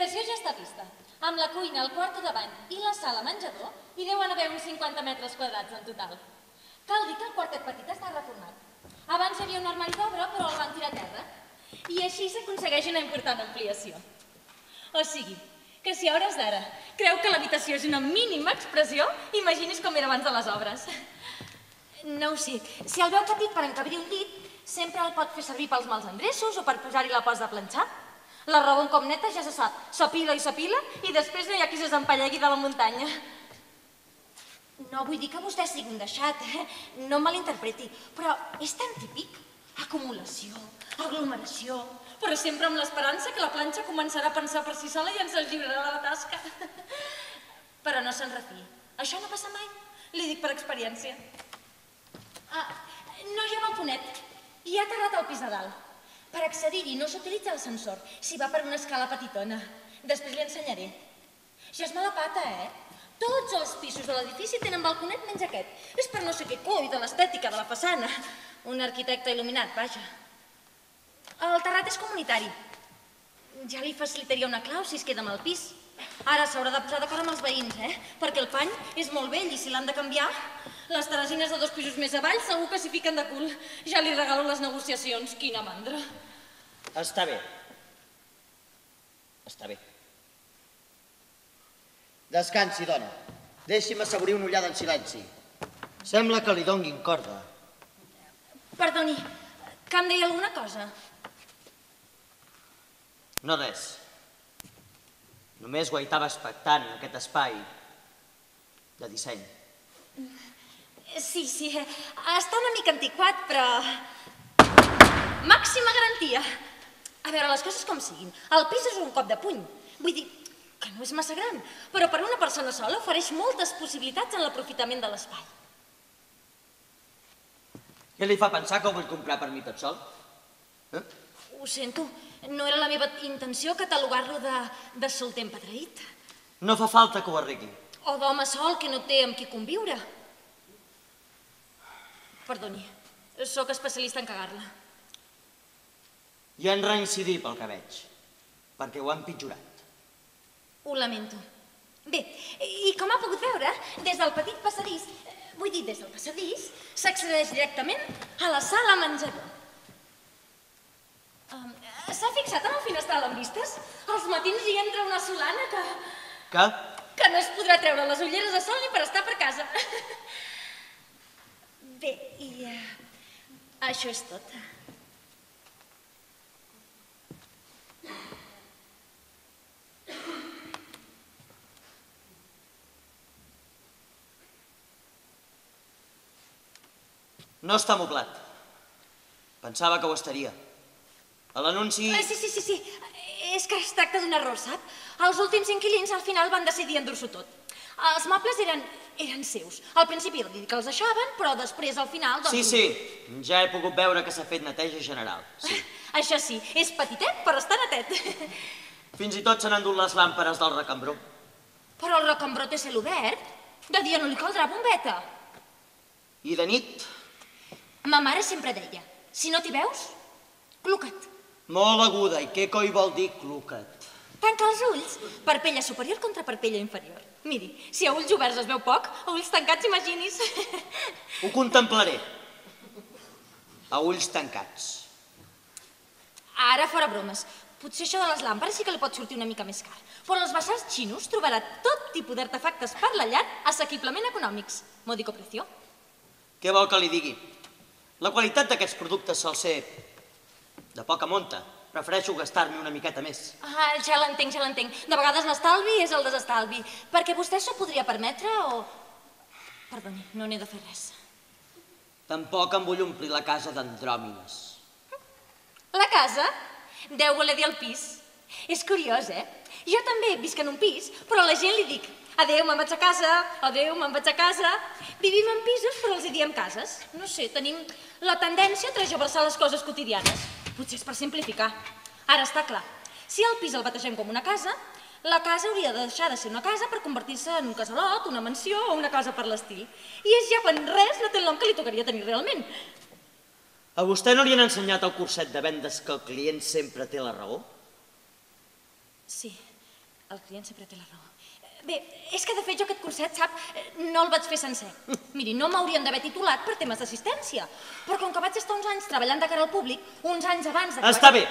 l'habitació ja està vista. Amb la cuina, el quarto de bany i la sala menjador hi deuen haver uns 50 metres quadrats en total. Cal dir que el quartet petit està reformat. Abans hi havia un armari d'obra, però el van tirar a terra. I així s'aconsegueix una important ampliació. O sigui, que si a hores d'ara creu que l'habitació és una mínima expressió, imagini's com era abans de les obres. No ho sé, si el veu petit per encabrir un llit, sempre el pot fer servir pels mals endreços o per posar-hi la posta de planxar. La roba un cop neta ja se sap, s'apila i després no hi ha qui se s'empallegui de la muntanya. No vull dir que vostè sigui un deixat, no me l'interpreti, però és tan típic. Acumulació, aglomeració, però sempre amb l'esperança que la planxa començarà a pensar per si sola i ens el lliurarà de la tasca. Però no se'n refiï, això no passa mai, li dic per experiència. No hi ha balconet, hi ha terrat al pis de dalt. Per accedir-hi no s'utilitza l'ascensor, s'hi va per una escala petitona. Després li ensenyaré. Ja és mala pata, Tots els pisos de l'edifici tenen balconet menys aquest. És per no sé què coi de l'estètica de la façana. Un arquitecte il·luminat, vaja. El terrat és comunitari. Ja li facilitaria una clau si es queda amb el pis. Ara s'haurà de posar d'acord amb els veïns, Perquè el pany és molt vell i si l'han de canviar, les terrasines de 2 pisos més avall segur que s'hi fiquen de cul. Ja li regalo les negociacions, quina mandra. Està bé. Està bé. Descansi, dona. Deixi'm assaborir una ullada en silenci. Sembla que li donguin corda. Perdoni, que em deia alguna cosa? No res. Només guaitava expectant aquest espai de disseny. Sí, està una mica antiquat, però... Màxima garantia. A veure, les coses com siguin. El pis és un cop de puny. Vull dir que no és massa gran, però per una persona sola ofereix moltes possibilitats en l'aprofitament de l'espai. Què li fa pensar que ho vull comprar per mi tot sol? Ho sento, no era la meva intenció catalogar-lo de solter empedreït. No fa falta que ho arregli. O d'home sol que no té amb qui conviure. Perdoni, sóc especialista en cagar-la. I en reincidir pel que veig, perquè ho han empitjorat. Ho lamento. Bé, i com ha pogut veure, des del petit passadís, des del passadís, s'accedeix directament a la sala menjador. S'ha fixat en el finestral amb vistes? Als matins hi entra una solana que... Que? Que no es podrà treure les ulleres de sol ni per estar per casa. Bé, i això és tot. No està moblat. Pensava que ho estaria. A l'anunci... Sí. És que es tracta d'un error, sap? Els últims inquilins al final van decidir endur-s'ho tot. Els mobles eren seus. Al principi dir que els deixaven, però després al final... Sí, ja he pogut veure que s'ha fet neteja general. Sí. Això sí, és petitet per estar netet. Fins i tot s'han endut les làmperes del recambró. Però el recambró té cel obert. De dia no li caldrà bombeta. I de nit? Ma mare sempre deia, si no t'hi veus, cluca't. Molt aguda, i què coi vol dir cluca't? Tanca els ulls, parpella superior contra parpella inferior. Miri, si a ulls oberts es veu poc, a ulls tancats imagini's. Ho contemplaré. A ulls tancats. Ara fora bromes. Potser això de les làmperes sí que li pot sortir una mica més car. Però als baixars xinos trobarà tot tipus d'artefactes per la llar assequiblement econòmics. Módico precio. Què vol que li digui? La qualitat d'aquests productes sol ser de poca monta. Prefereixo gastar-me una miqueta més. Ja l'entenc. De vegades l'estalvi és el desestalvi. Perquè vostè s'ho podria permetre o... Perdoni, no n'he de fer res. Tampoc em vull omplir la casa d'andròmines. La casa? Deu voler dir el pis. És curiós, Jo també visc en un pis, però a la gent li dic adéu, me'n vaig a casa, adéu, me'n vaig a casa. Vivim en pisos, però els hi diem cases. No sé, tenim la tendència a transversar les coses quotidianes. Potser és per simplificar. Ara està clar. Si el pis el bategem com una casa, la casa hauria de deixar de ser una casa per convertir-se en un casalot, una mansió o una cosa per l'estil. I és ja quan res no té el nom que li tocaria tenir realment. A vostè no li han ensenyat el curset de vendes que el client sempre té la raó? Sí, El client sempre té la raó. Bé, és que de fet jo aquest curset, sap, no el vaig fer sencer. Miri, no m'haurien d'haver titulat per temes d'assistència, però com que vaig estar uns anys treballant de cara al públic, uns anys abans de... Està bé.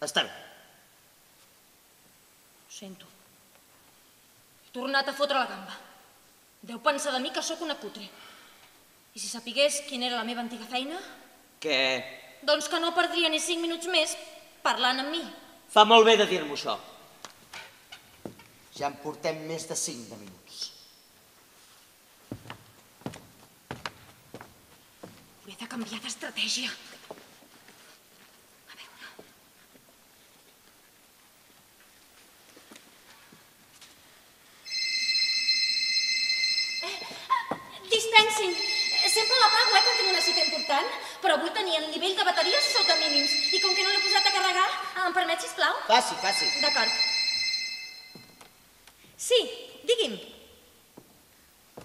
Està bé. Ho sento. He tornat a fotre la gamba. Deu pensar de mi que sóc una cutre. I si sapigués quina era la meva antiga feina... Què? Doncs que no perdria ni 5 minuts més parlant amb mi. Fa molt bé de dir-m'ho, això. Ja en portem més de 5 de minuts. Hauré de canviar d'estratègia. A veure... Dispensin. Sempre l'apago, quan tinc una cita important, però avui tenia el nivell de bateria sota mínims. I com que no l'he posat a carregar, em permet, sisplau? Passi, passi. D'acord. Sí, digui'm.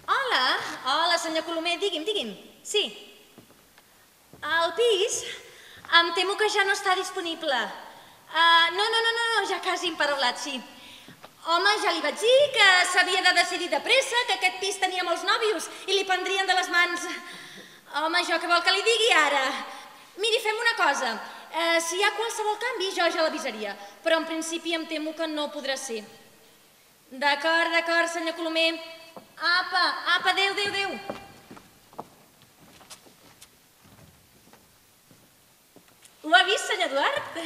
Hola, senyor Colomer, digui'm. Sí. El pis, em temo que ja no està disponible. No, ja quasi emparaulat, sí. Home, ja li vaig dir que s'havia de decidir de pressa, que aquest pis tenia molts nòvios i li prendrien de les mans. Home, jo què vol que li digui ara? Miri, fem una cosa. Si hi ha qualsevol canvi, jo ja l'avisaria. Però en principi em temo que no podrà ser. D'acord, senyor Colomer. Apa, adéu. Ho ha vist, senyor Eduard?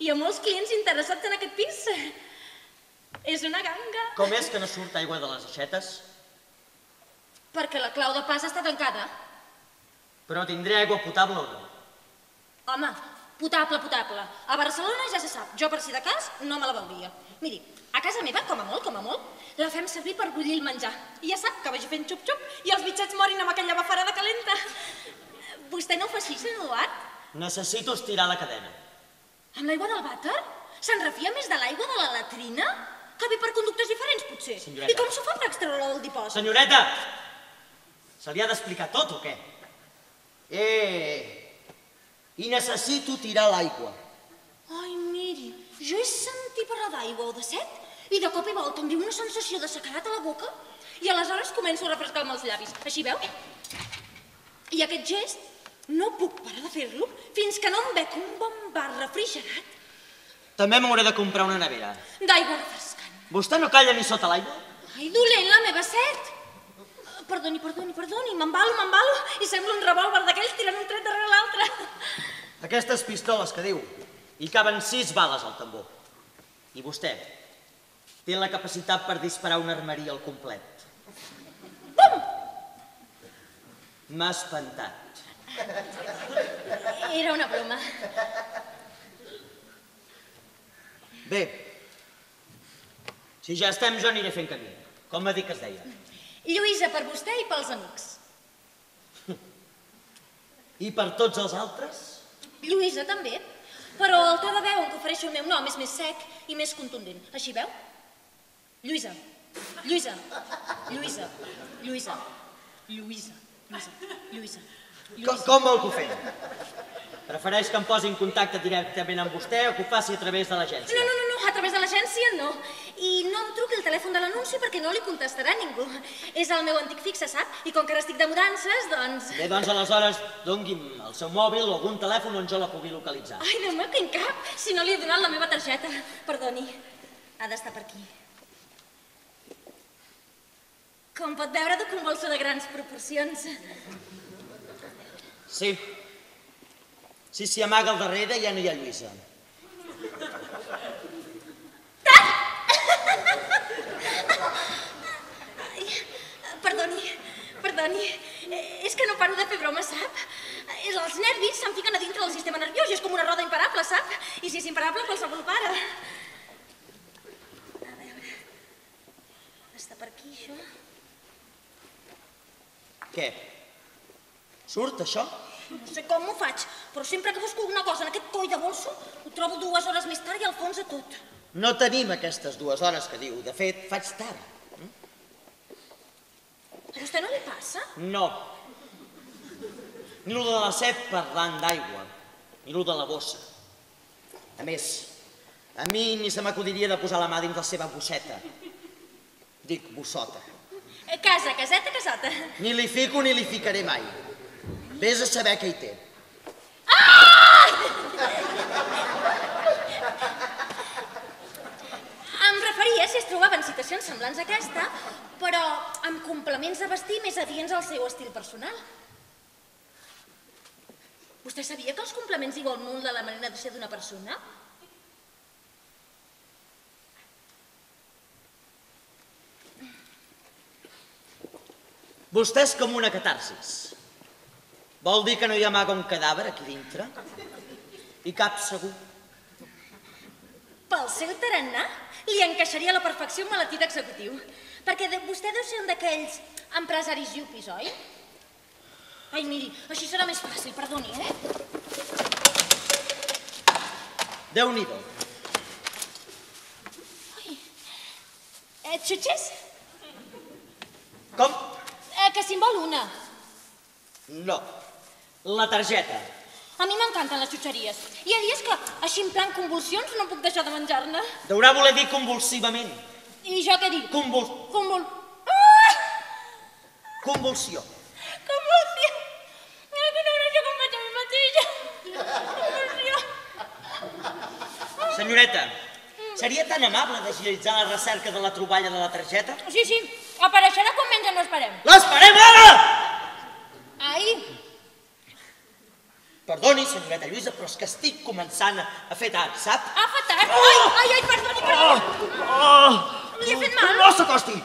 Hi ha molts clients interessats en aquest pis. És una ganga. Com és que no surt aigua de les aixetes? Perquè la clau de pas està tancada. Però tindré aigua potable o no? Home, potable. A Barcelona ja se sap. Jo, per si de cas, no me la veuria. Miri, a casa meva, com a molt, la fem servir per bullir el menjar. I ja sap que vagi fent xup-xup i els bitxets morin amb aquella bafarada calenta. Vostè no ho fa així, senyor Eduard? Necessito estirar la cadena. Amb l'aigua del vàter? Se'n refia més de l'aigua de la latrina? Que ve per conductes diferents, potser. Senyoreta. I com s'ho fa per extreure-la del dipòsit? Senyoreta! Se li ha d'explicar tot o què? I necessito tirar l'aigua. Ai, miri, jo he sentit parlar d'aigua o de set i de cop i volta em diu una sensació de sequedat a la boca i aleshores començo a refrescar-me els llavis. Així veu? I aquest gest no puc parar de fer-lo fins que no em bec un bon bar refrigerat. També m'hauré de comprar una nevera. D'aigua refrescant. Vostè no calla ni sota l'aigua? Ai, dolent la meva set. Perdoni, m'embalo i sembla un revòlver d'aquells tirant un tret darrere l'altre. Aquestes pistoles que diu, hi caben 6 bales al tambor. I vostè té la capacitat per disparar una armeria al complet. Bum! M'ha espantat. Era una broma. Bé, si ja estem, jo aniré fent camí. Com m'ha dit que es deia? Lluïsa, per vostè i pels amics. I per tots els altres? Lluïsa, també. Però el to de veu en què ofereixo el meu nom és més sec i més contundent. Així veu? Lluïsa. Com vol que ho fem? Prefereix que em posi en contacte directament amb vostè o que ho faci a través de l'agència? No, a través de l'agència no. I no em truqui el telèfon de l'anunci perquè no li contestarà ningú. És el meu antic fixe, sap? I com que ara estic de mudances, doncs... Bé, doncs aleshores doni'm el seu mòbil o algun telèfon on jo la pugui localitzar. Ai, no me'n tinc cap, si no li he donat la meva targeta. Perdoni, ha d'estar per aquí. Com pot veure, duc un bolso de grans proporcions. Sí. Si s'hi amaga al darrere ja no hi ha Lluïsa. Perdoni, és que no paro de fer broma, sap? Els nervis se'm fiquen a dintre del sistema nerviós i és com una roda imparable, sap? I si és imparable, qualsevol para. A veure... Està per aquí, això? Què? Surt, això? No sé com ho faig, però sempre que busco alguna cosa en aquest coll de bolso, ho trobo 2 hores més tard i al fons de tot. No tenim aquestes 2 hores que diu. De fet, faig tard. A vostè no li passa? No. Ni lo de la set parlant d'aigua, ni lo de la bossa. A més, a mi ni se m'acudiria de posar la mà dins la seva bosseta. Dic bossota. Casa, caseta, casota. Ni li fico ni li ficaré mai. Vés a saber què hi té. Em referia si es trobaven situacions semblants a aquesta, però amb complements de vestir més adients al seu estil personal. Vostè sabia que els complements diuen molt de la manera de ser d'una persona? Vostè és com una catarsis. Vol dir que no hi amaga un cadàver aquí dintre? I cap segur. Pel seu tarannà li encaixaria a la perfecció un maletí d'executiu. Perquè vostè deu ser un d'aquells empresaris yuppies, oi? Ai, miri, així serà més fàcil, perdoni, Déu-n'hi-do. Xutxes? Com? Que si en vol una. No. La targeta. A mi m'encanten les xutxeries. Hi ha dies que, així en plan convulsions, no puc deixar de menjar-ne. Deurà voler dir convulsivament. I jo què dic? Convulsió. Convulsió. Que no veurà jo com vaig a mi mateixa. Convulsió. Senyoreta, seria tan amable d'agilitzar la recerca de la troballa de la targeta? Sí, apareixerà quan menys no esperem. L'esperem ara! Ai, Perdoni, senyoreta Lluïsa, però és que estic començant a fer tard, sap? fa tard. Ai, perdoni. Li he fet mal? No s'acosti!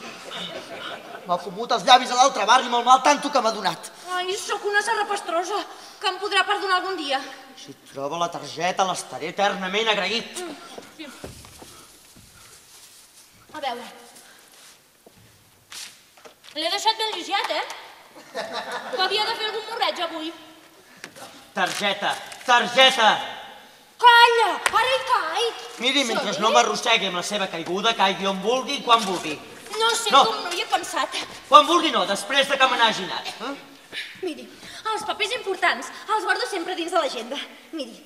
M'ha fumut els llavis a l'altre barri molt mal, tanto que m'ha donat. Ai, sóc una zarrapastrosa, que em podrà perdonar algun dia. Si trobo la targeta, l'estaré eternament agraït. A veure. L'he deixat ben lisiat, Que havia de fer algun morreig avui. Targeta! Calla, ara hi caic. Miri, mentre no m'arrossegui amb la seva caiguda, caigui on vulgui i quan vulgui. No sé com no hi he pensat. Quan vulgui no, després de que me n'hagi anat. Miri, els papers importants els guardo sempre dins de l'agenda. Miri,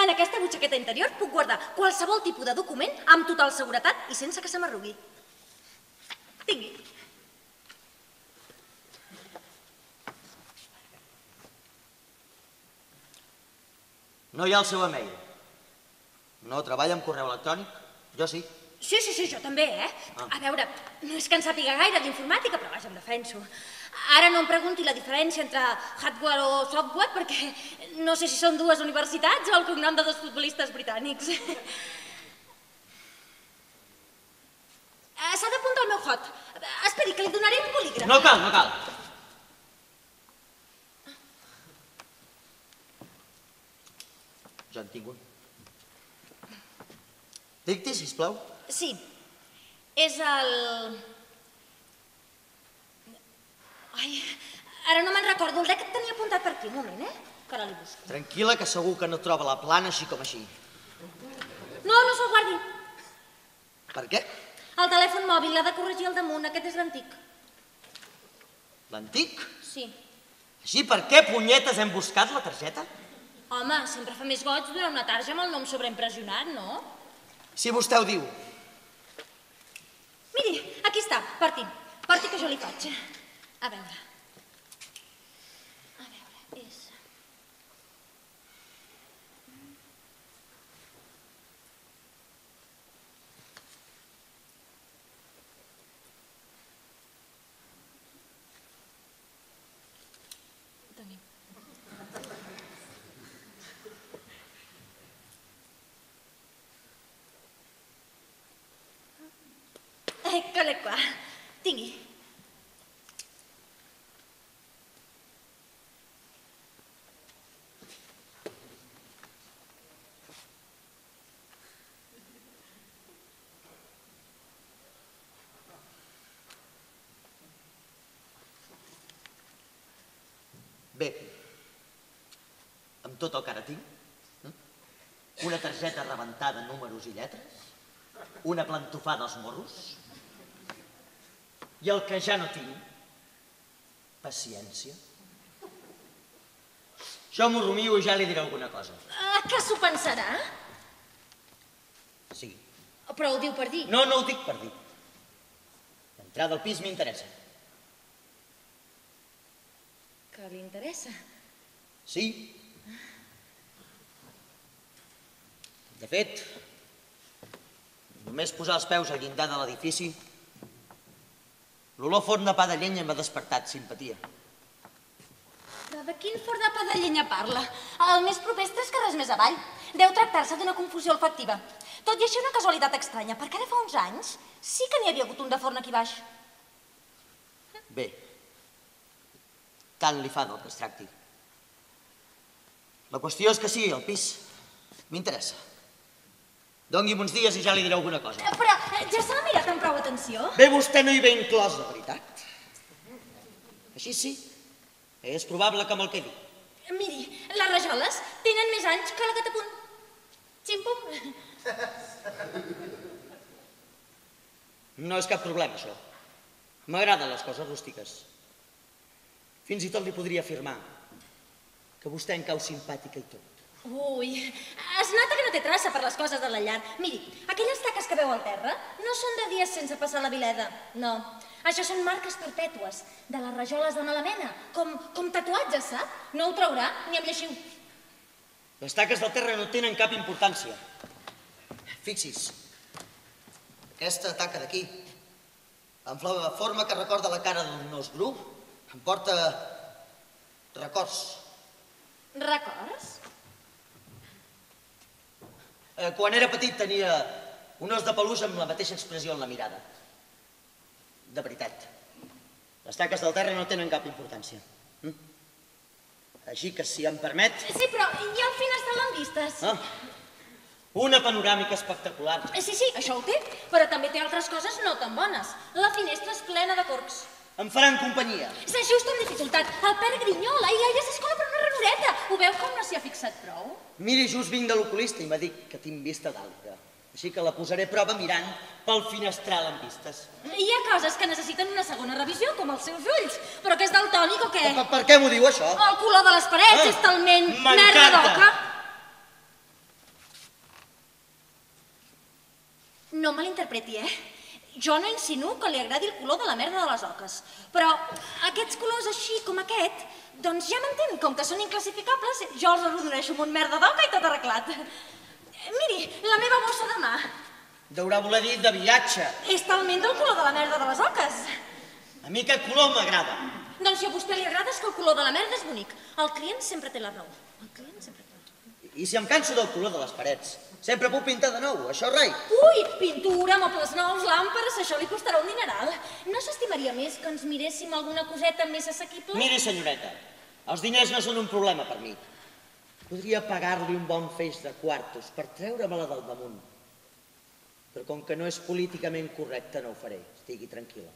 en aquesta butxaqueta interior puc guardar qualsevol tipus de document amb total seguretat i sense que se m'arrugui. Tingui. No hi ha el seu email. No treballa amb correu electrònic? Jo sí. Sí, jo també, A veure, no és que en sàpiga gaire d'informàtica, però vaja, em defenso. Ara no em pregunti la diferència entre hardware o software, perquè no sé si són dues universitats o el cognom de dos futbolistes britànics. S'ha d'apuntar al meu hot. Esperi, que li donaré un bolígraf. No cal. Ja en tinc un. Dicti, sisplau. Sí, és el... Ai, ara no me'n recordo, el que et tenia apuntat per aquí, un moment, que ara li busco. Tranquil·la, que segur que no troba la plana així com així. No se'l guardi. Per què? El telèfon mòbil l'ha de corregir al damunt, aquest és l'antic. L'antic? Sí. Així per què punyetes hem buscat la targeta? Home, sempre fa més goig donar una tarja amb el nom sobreimpressionat, no? Si vostè ho diu. Miri, aquí està, porti que jo li faig. A veure, és... Tenim. Eccole qua, tingui. Bé, amb tot el que ara tinc, una targeta rebentada en números i lletres, una plantofada als morros, i el que ja no tinc, paciència. Jo m'ho rumio i ja li diré alguna cosa. Que s'ho pensarà? Però ho diu per dir. No, no ho dic per dir. L'entrada al pis m'interessa. Que li interessa. Sí. De fet, només posar els peus al llindar de l'edifici, l'olor forn de pa de llenya m'ha despertat simpatia. Però de quin forn de pa de llenya parla? El més proper és 3 carrers més avall. Deu tractar-se d'una confusió olfactiva. Tot i així una casualitat estranya, perquè ara fa uns anys sí que n'hi havia hagut un de forn aquí baix. Bé, tant li fa del que es tracti. La qüestió és que sí, el pis m'interessa. Doni'm uns dies i ja li diré alguna cosa. Però ja s'ha mirat amb prou atenció? Bé, vostè no hi ve inclòs, de veritat. Així sí, és probable que me'l quedi. Miri, les rajoles tenen més anys que la catapunt. Ximpum. No és cap problema, això. M'agraden les coses rústiques. Fins i tot li podria afirmar que vostè en cau simpàtica i tot. Ui, es nota que no té traça per les coses de la llar. Miri, aquelles taques que veu al terra no són de dies sense passar la vileda, no. Això són marques perpètues de les rajoles de mala mena, com tatuatges, sap? No ho traurà ni amb lleixiu. Les taques del terra no tenen cap importància. Fixi's, aquesta taca d'aquí, amb la forma que recorda la cara d'un os bru, em porta records. Records? Quan era petit tenia un os de peluix amb la mateixa expressió en la mirada. De veritat. Les taques del terra no tenen cap importància. Així que, si em permet... Sí, però hi ha el finestral amb vistes. Una panoràmica espectacular. Sí, això ho té, però també té altres coses no tan bones. La finestra és plena de corcs. Em faran companyia. S'ajusta amb dificultat. El pare grinyola i ella s'escola per una ranureta. Ho veu com no s'hi ha fixat prou? Miri, just vinc de l'oculista i m'ha dit que tinc vista d'àliga. Així que la posaré a prova mirant pel finestral amb vistes. Hi ha coses que necessiten una segona revisió, com els seus ulls. Però que és daltònic o què? Per què m'ho diu, això? El color de les parets és talment merda d'oca. No me l'interpreti, Jo no insinuo que li agradi el color de la merda de les oques. Però aquests colors així com aquest, doncs ja m'entén, com que són inclassificables, jo els arrodoneixo amb un merda d'oca i tot arreglat. Miri, la meva bossa de mà. Deurà voler dir de viatge. És talment del color de la merda de les oques. A mi aquest color m'agrada. Doncs si a vostè li agrada és que el color de la merda és bonic. El client sempre té la raó. El client sempre té la raó. I si em canso del color de les parets? Sempre puc pintar de nou, això rai. Ui, pintura, mobles nous, làmperes, això li costarà un dineral. No s'estimaria més que ens miréssim alguna coseta més assequible? Miri, senyoreta, els diners no són un problema per mi. Podria pagar-li un bon feix de quartos per treure-me-la del damunt. Però com que no és políticament correcte, no ho faré. Estigui tranquil·la.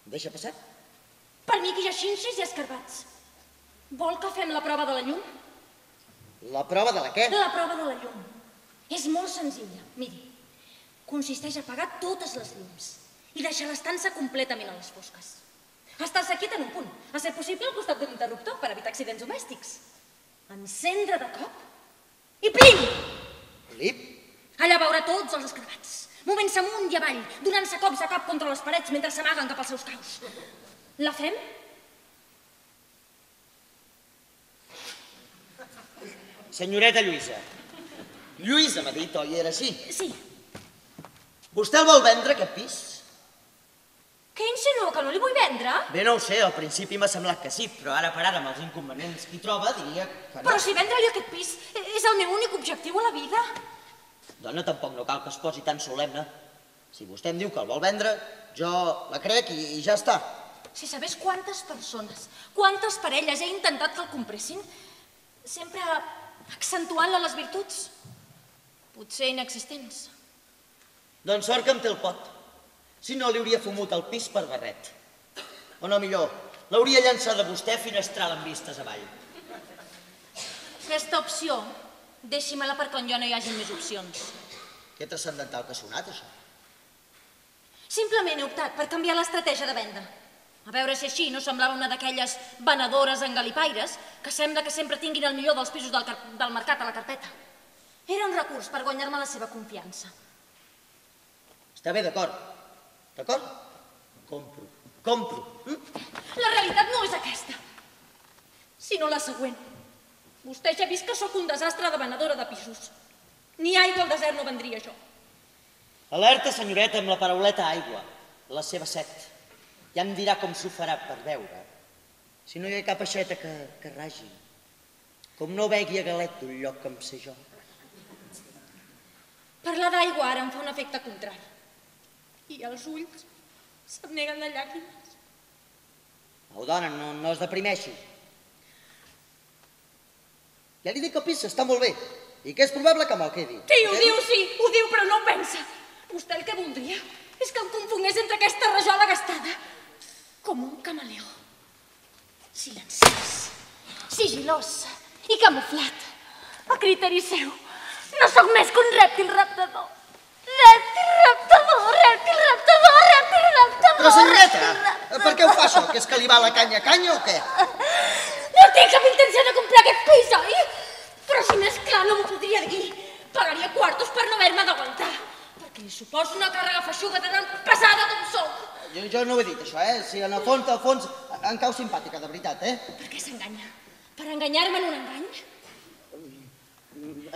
Em deixa passar? Per mi que hi ha xinxes i escarbats. Vol que fem la prova de la llum? La prova de la què? La prova de la llum. És molt senzilla. Miri, consisteix a apagar totes les llums i deixar l'estança completament a les fosques. Estar-se quiet en un punt, a ser possible al costat d'un interruptor per evitar accidents domèstics. Encendre de cop i plim! Plim? Allà veurà tots els escarbats, movent-se amunt i avall, donant-se cops de cap contra les parets mentre s'amaguen cap als seus caus. La fem? Senyoreta Lluïsa. Lluïsa m'ha dit, oi? Era així? Sí. Vostè el vol vendre, aquest pis? Què insinua, que no li vull vendre? Bé, no ho sé, al principi m'ha semblat que sí, però ara per ara, amb els inconvenients que hi troba, diria que no. Però si vendre-li aquest pis és el meu únic objectiu a la vida. Dona, tampoc no cal que es posi tan solemne. Si vostè em diu que el vol vendre, jo la crec i ja està. Si sabés quantes persones, quantes parelles he intentat que el compressin, sempre accentuant-ne les virtuts, potser inexistents. Doncs sort que em té el pot. Si no, li hauria fumut el pis per barret. O no, millor, l'hauria llançat de vostè finestral amb vistes avall. Aquesta opció, deixi-me-la per quan jo no hi hagi més opcions. Que transcendental que ha sonat, això. Simplement he optat per canviar l'estratègia de venda. A veure si així no semblava una d'aquelles venedores engalipaires que sembla que sempre tinguin el millor dels pisos del mercat a la carpeta. Era un recurs per guanyar-me la seva confiança. Està bé, d'acord. D'acord? Compro. Compro. La realitat no és aquesta, sinó la següent. Vostè ja ha vist que sóc un desastre de venedora de pisos. Ni aigua al desert no vendria jo. Alerta, senyoreta, amb la parauleta aigua. La seva set. Ja em dirà com s'ho farà per veure. Si no hi ha cap aixeta que ragi. Com no begui a galet d'un lloc que em sé jo. Parlar d'aigua ara em fa un efecte contrari. I els ulls se'm neguen de llàgrimes. Au, dona, no es deprimeixi. Ja li dic que el pis està molt bé i que és probable que me'l quedi. Sí, ho diu, però no ho pensa. Vostè el que voldria és que em confongués entre aquesta rajola gastada com un camaleó. Silenciós, sigilós i camuflat. A criteri seu, no sóc més que un rèptil raptador. Rèptil raptador, rèptil raptador, rèptil raptador. Però, senyoreta, per què ho fa això? Que és que li va la canya o què? No tinc cap intenció de comprar aquest pis, oi? Però si més clar no m'ho podria dir. Pagaria quartos per no haver-me d'aguantar. Perquè li suposo una càrrega feixuga de tan pesada com soc. Jo no ho he dit, això, eh? Si en el fons, em cau simpàtica, de veritat, eh? Per què s'enganya? Per enganyar-me en un engany?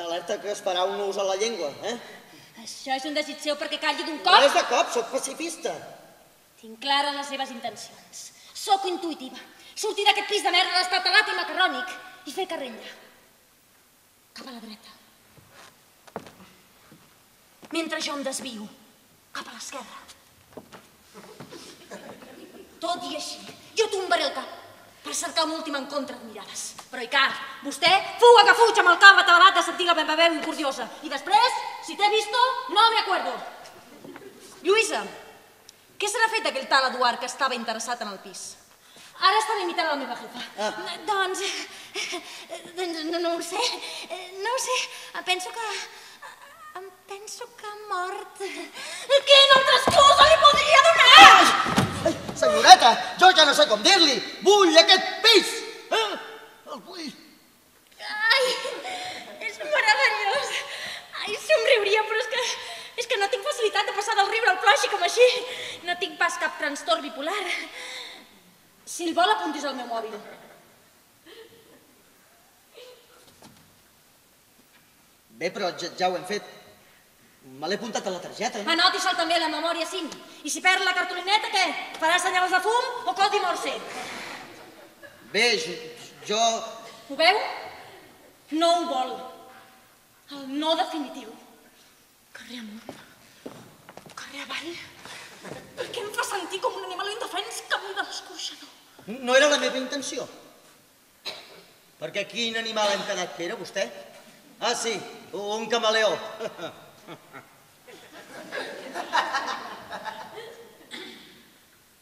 Alerta que es farà un ús a la llengua, eh? Això és un desig seu perquè calli d'un cop? No és de cop, sóc pacifista. Tinc clares les seves intencions. Sóc intuïtiva. Sortir d'aquest pis de merda destatelat i macarrònic i fer carrella. Cap a la dreta. Mentre jo em desvio cap a l'esquerra. Tot i així, jo tombaré el cap per cercar un últim encontre de mirades. Però, Icar, vostè fuga que fuig amb el cap atabalat de sentir la meva veu incordiosa. I després, si t'he visto, no me acuerdo. Lluïsa, què serà fet d'aquell tal Eduard que estava interessat en el pis? Ara estava imitant la meva jefa. Doncs, no ho sé. No ho sé. Penso que ha mort. Quina altra excusa li podria donar? Ai, senyoreta, jo ja no sé com dir-li. Vull aquest pis! El vull. Ai, és meravellós. Ai, somriuria, però és que no tinc facilitat de passar del riure al plor així com així. No tinc pas cap trastorn bipolar. Si el vol, apuntis al meu mòbil. Bé, però ja ho hem fet. Me l'he apuntat a la targeta. Anoti-se'l també a la memòria SIM. I si perd la cartolineta, què? Farà senyals de fum o codi morse? Bé, jo... Ho veu? No ho vol. El no definitiu. Carrer amunt. Carrer avall. Per què em fa sentir com un animal indefens camí de l'escorxador? No era la meva intenció. Perquè quin animal hem quedat que era, vostè? Ah, sí, un camaleó.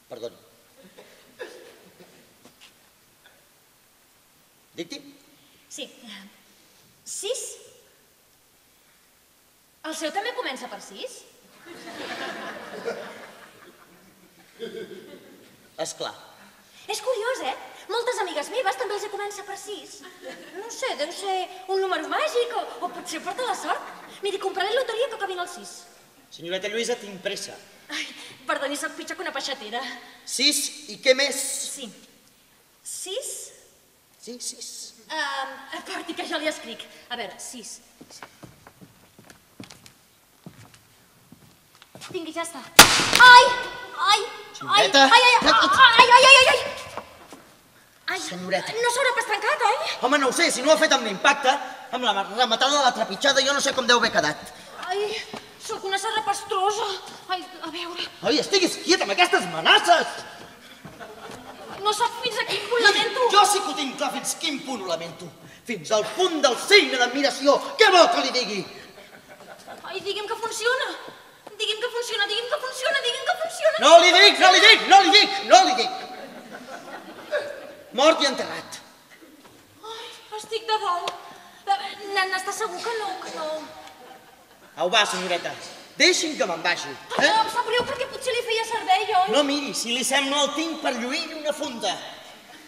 Perdoni. Dicti? Sí. 6? El seu també comença per 6? Esclar. És curiós, eh? Moltes amigues meves també els comença per 6. No sé, deu ser un número màgic o potser porta la sort. Miri, compraré loteria que acabin el 6. Senyoreta Lluïsa, tinc pressa. Ai, perdoni, soc pitjor que una peixatera. 6 i què més? Sí. 6? Sí, 6. Porti, que jo li escric. A veure, 6. Tingui, ja està. Ai! Ai! Senyoreta! Ai! Ai, senyoreta. No s'haurà pas trencat, oi? Home, no ho sé, si no ho ha fet amb l'impacte, amb la rematada de la trepitjada, jo no sé com deu haver quedat. Ai, sóc una serra pastrosa. Ai, a veure... Oi, estiguis quiet amb aquestes amenaces! No sap fins a quin punt lamento. Jo sí que ho tinc clar fins quin punt ho lamento. Fins al punt del signe d'admiració. Què vol que li digui? Ai, digui'm que funciona. Digui'm que funciona, digui'm que funciona, digui'm que funciona. No li dic, no li dic, no li dic, no li dic. Mort i enterrat. Ai, estic de dol. N'està segur que no? Au, va, senyoreta, deixi'm que me'n vagi. No, em sap greu perquè potser li feia servei, oi? No, miri, si li sembla el tinc per lluir una funda.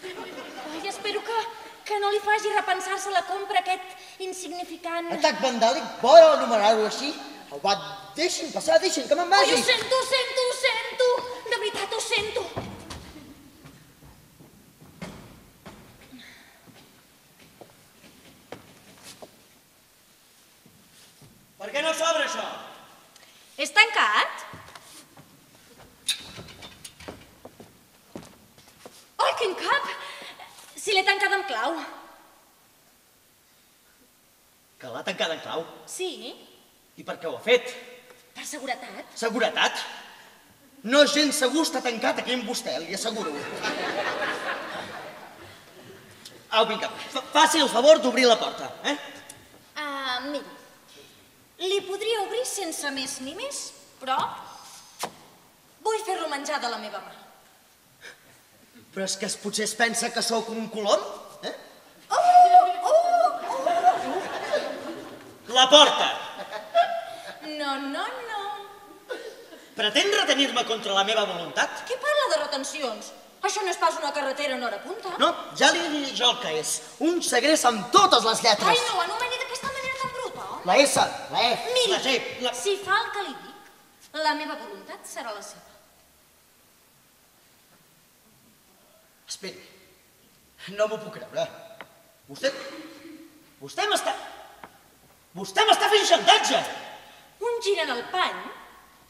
Ai, espero que Que no li faci repensar-se la compra aquest insignificant... Atac vandàlic, vol anomenar-ho així? Au, va, deixi'm passar, deixi'm que me'n vagi. Ho sento. De veritat, ho sento. Per què no s'obre això? És tancat? Ai, quin cap! Si l'he tancat amb clau. Que l'ha tancat en clau. Sí, I per què ho ha fet? per seguretat. Seguretat? No és gens segur estar tancat aquí amb vostè, li asseguro. Au, vinga, faci el favor d'obrir la porta, eh? Miri, li podria obrir sense més ni més, però vull fer-lo menjar de la meva mà. Però és que potser es pensa que sóc un colom, eh? La porta! No. Pretén retenir-me contra la meva voluntat? Què parla de retencions? Això no és pas una carretera en hora punta. No, ja li diré jo el que és. Un segrest amb totes les lletres. Ai, no, anomeni d'aquesta manera tan bruta. La S, la E, Miri, la G, la... si fa el que li dic, la meva voluntat serà la seva. Esperi, no m'ho puc creure. Vostè m'està fent xantatge! Un gir en el pany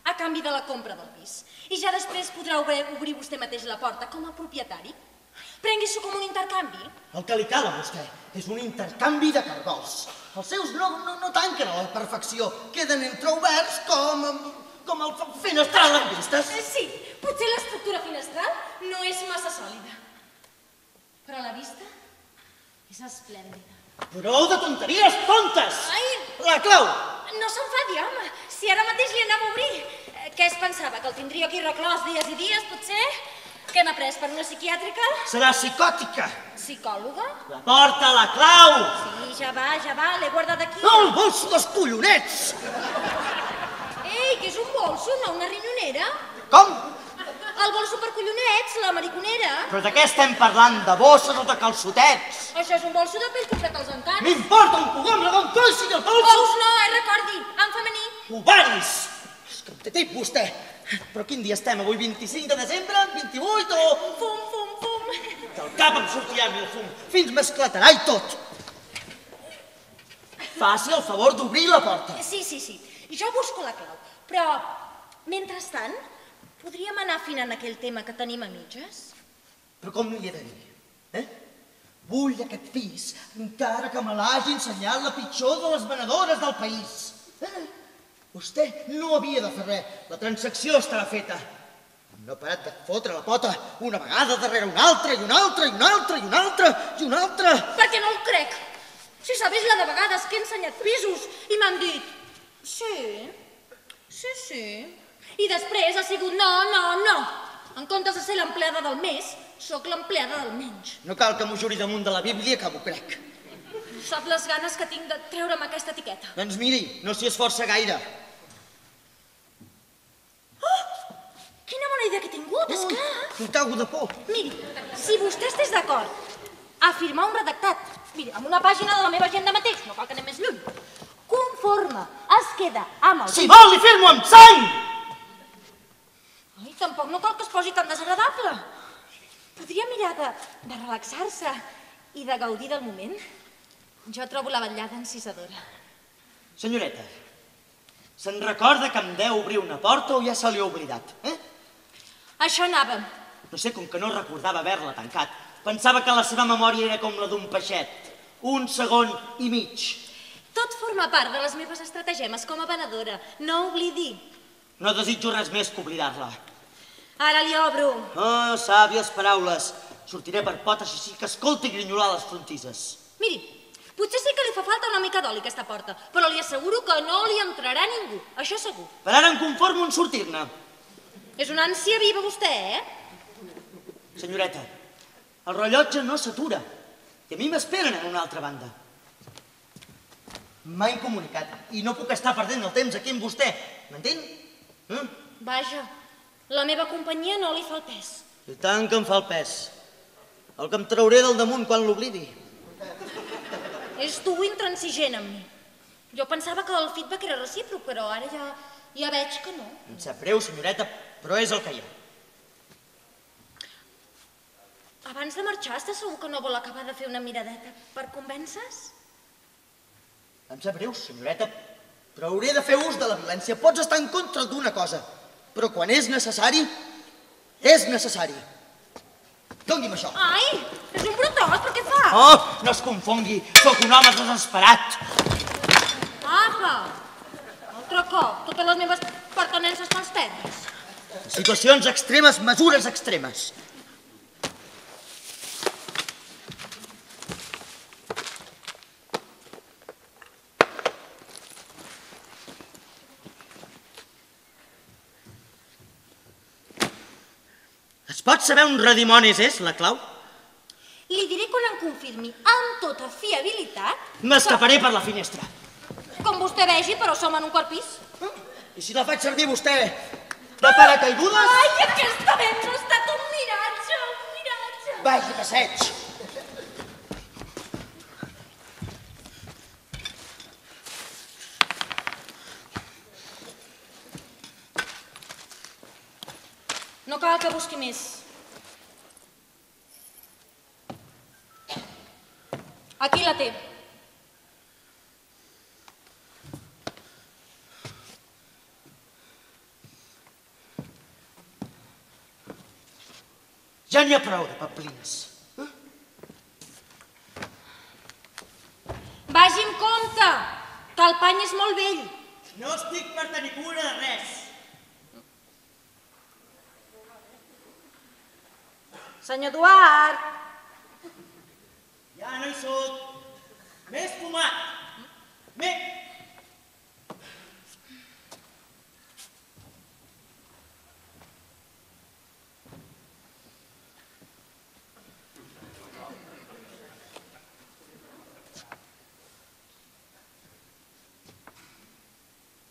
a canvi de la compra del pis. I ja després podrà obrir vostè mateix la porta com a propietari. Prengui-s'ho com un intercanvi. El que li cal a vostè és un intercanvi de cargols. Els seus no tanquen a la perfecció. Queden entreoberts com el finestral amb vistes. Sí, potser l'estructura finestral no és massa sòlida. Però la vista és esplèndida. Prou de tonteries tontes! Ai! La clau! No s'enfadi, home. Si ara mateix li anava a obrir. Què es pensava? Que el tindria aquí reclòs dies i dies, potser? Què m'ha pres, per una psiquiàtrica? Serà psicòtica. Psicòloga? La porta, la clau! Sí, ja va, l'he guardat aquí. No, el bolso dels collonets! Ei, que és un bolso, no una rinyonera? Com? El bolso per collonets, la mariconera. Però de què estem parlant? De bosses o de calçotets? Això és un bolso de pell complet als encants. M'importa un cogom, la don coi sigui el bolso! Ous no, recordi, en femení. Ovaris! És que em té tip, vostè. Però quin dia estem, avui? 25 de desembre? 28 o... Fum. Del cap em sortirà a mi el fum. Fins m'esclatarà i tot. Faci el favor d'obrir la porta. Sí. Jo busco la clau. Però, mentrestant, podríem anar afinant aquell tema que tenim a mitges? Però com li he de dir? Vull aquest pis, encara que me l'hagi ensenyat la pitjor de les venedores del país. Vostè no havia de fer res. La transacció estarà feta. No ha parat de fotre la pota una vegada darrere una altra, i una altra, i una altra, i una altra, i una altra. Perquè no el crec. Si sabés la de vegades que he ensenyat pisos i m'han dit sí. I després ha sigut no. En comptes de ser l'empleada del mes, sóc l'empleada del menys. No cal que m'ho juri damunt de la Bíblia, que m'ho crec. Sap les ganes que tinc de treure'm aquesta etiqueta. Doncs miri, no s'hi esforça gaire. Oh! Quina bona idea que he tingut, esclar. Un cago de por. Miri, si vostè estés d'acord a firmar un redactat, miri, amb una pàgina de la meva agenda mateix, no cal que anem més lluny, conforme es queda amb el... Si vol, li firmo amb sang! Ai, tampoc no cal que es posi tan desagradable. Podria mirar de relaxar-se i de gaudir del moment? Jo trobo la vetllada encisadora. Senyoreta, se'n recorda que em deu obrir una porta o ja se li ha oblidat, Això anàvem. No sé, com que no recordava haver-la tancat. Pensava que la seva memòria era com la d'un peixet. 1 segon i mig. Tot forma part de les meves estratagemes com a venedora. No oblidi. No desitjo res més que oblidar-la. Ara li obro. Oh, sàvies paraules. Sortiré per potes així que escolti grinyolar les frontisses. Miri, potser sí que li fa falta una mica d'oli, aquesta porta, però li asseguro que no li entrarà ningú, això segur. Per ara em conformo en sortir-ne. És una ànsia viva vostè, Senyoreta, el rellotge no s'atura i a mi m'esperen en una altra banda. M'ha incomunicat i no puc estar perdent el temps aquí amb vostè, m'entén? Vaja, la meva companyia no li fa el pes. I tant que em fa el pes. El que em trauré del damunt quan l'oblidi. És tu intransigent amb mi. Jo pensava que el feedback era recíproc, però ara ja veig que no. Em sap greu, senyoreta, però és el que hi ha. Abans de marxar, estàs segur que no vol acabar de fer una miradeta per convèncer-se? Em sap greu, senyoreta, però hauré de fer ús de la violència. Pots estar en contra d'una cosa, però quan és necessari, és necessari. Doni'm això. Ai, és un brutós, però què fa? Oh, no es confongui, sóc un home desesperat. Apa, altre cop, totes les meves pertenences te'ls perds. Situacions extremes, mesures extremes. Es pot saber on redimonis és, la clau? Li diré quan em confirmi amb tota fiabilitat... M'escaparé per la finestra. Com vostè vegi, però som en un quart pis. I si la faig servir vostè de paracaigudes? Ai, aquesta vez no ha estat un miratge, un miratge. Vagi passeig. No cal que busqui més. Aquí la té. Ja n'hi ha prou de paplines. Vagi amb compte, que el pany és molt vell. No estic per tenir cura de res. Senyor Eduard! Ja no hi soc. Més fumat. Més...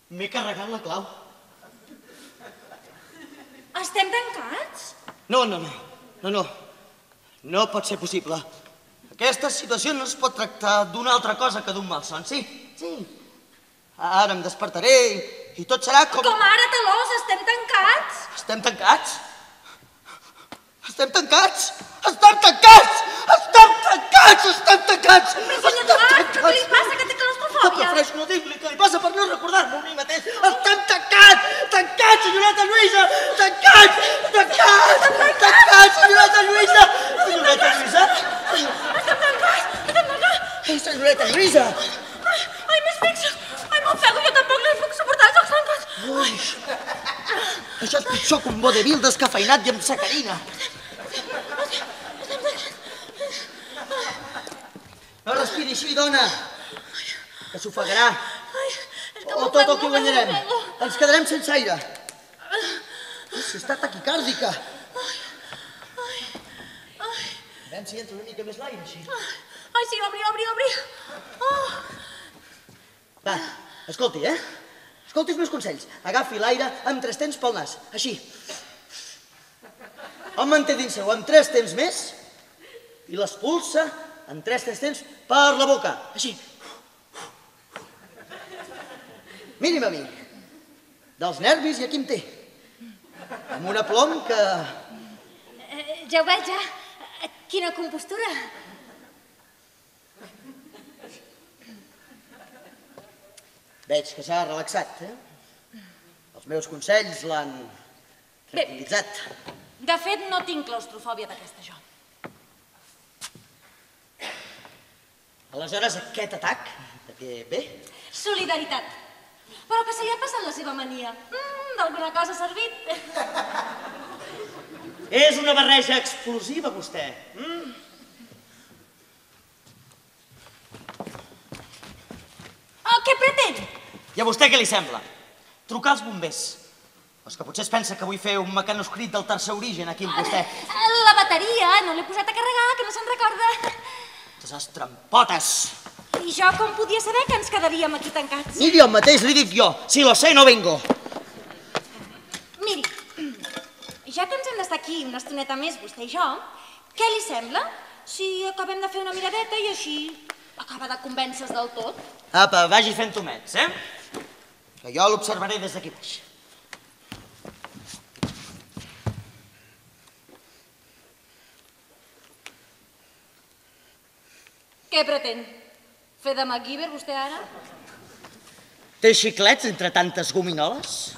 M'he carregat la clau. Estem tancats? No. No pot ser possible. Aquesta situació no es pot tractar d'una altra cosa que d'un malson. Sí. Ara em despertaré i tot serà com... Com ara, talós, estem tancats? Estem tancats? Estem tancats? Estem tancats! Estem tancats! Estem tancats! Però, senyor Eduard, què li passa, que té claustrofòbia? Prefereixo no dir-li què li passa per no recordar-me a mi mateix. Estem tancats! Tancats, senyoreta Lluïsa! Tancats! Tancats! Tancats, senyoreta Lluïsa! Senyoreta Lluïsa? Estem tancats! Senyoreta Lluïsa! Ai, més fixes! Ai, m'ofego, jo tampoc li puc suportar els jocs tancats. Ui, això és pitjor que un vodevil descafeinat i amb sacarina. No respiri així, dona, que s'ofegarà. O tot el que guanyarem. Ens quedarem sense aire. Si està taquicàrdica. Aviam si entra una mica més l'aire, així. Ai, sí, obri. Va, escolti, Escolti els meus consells. Agafi l'aire amb 3 temps pel nas, així. El manté dins seu amb 3 temps més i l'expulsa amb 3 temps per la boca, així. Miri'm a mi, dels nervis i aquí em té. Amb una plom que... Ja ho veig, ja. Quina compostura. Veig que s'ha relaxat, Els meus consells l'han tranquil·litzat. De fet, no tinc claustrofòbia d'aquesta, jo. Aleshores, aquest atac, de què ve? Solidaritat. Però que se li ha passat la seva mania. D'alguna cosa ha servit. És una barreja explosiva, vostè. Què pretén? I a vostè què li sembla? Trucar als bombers. És que potser es pensa que vull fer un mecanoscrit del tercer origen aquí amb vostè. La bateria, no l'he posat a carregar, que no se'n recorda. Totes les trampotes. I jo com podia saber que ens quedaríem aquí tancats? Miri, el mateix li dic jo. Si lo sé, no vengo. Miri, ja que ens hem d'estar aquí una estoneta més, vostè i jo, què li sembla si acabem de fer una miradeta i així acaba de convèncer del tot. Apa, vagi fent tomets, Que jo l'observaré des d'aquí baix. Què pretén? Fer de MacGyver, vostè, ara? Té xiclets entre tantes gominoles?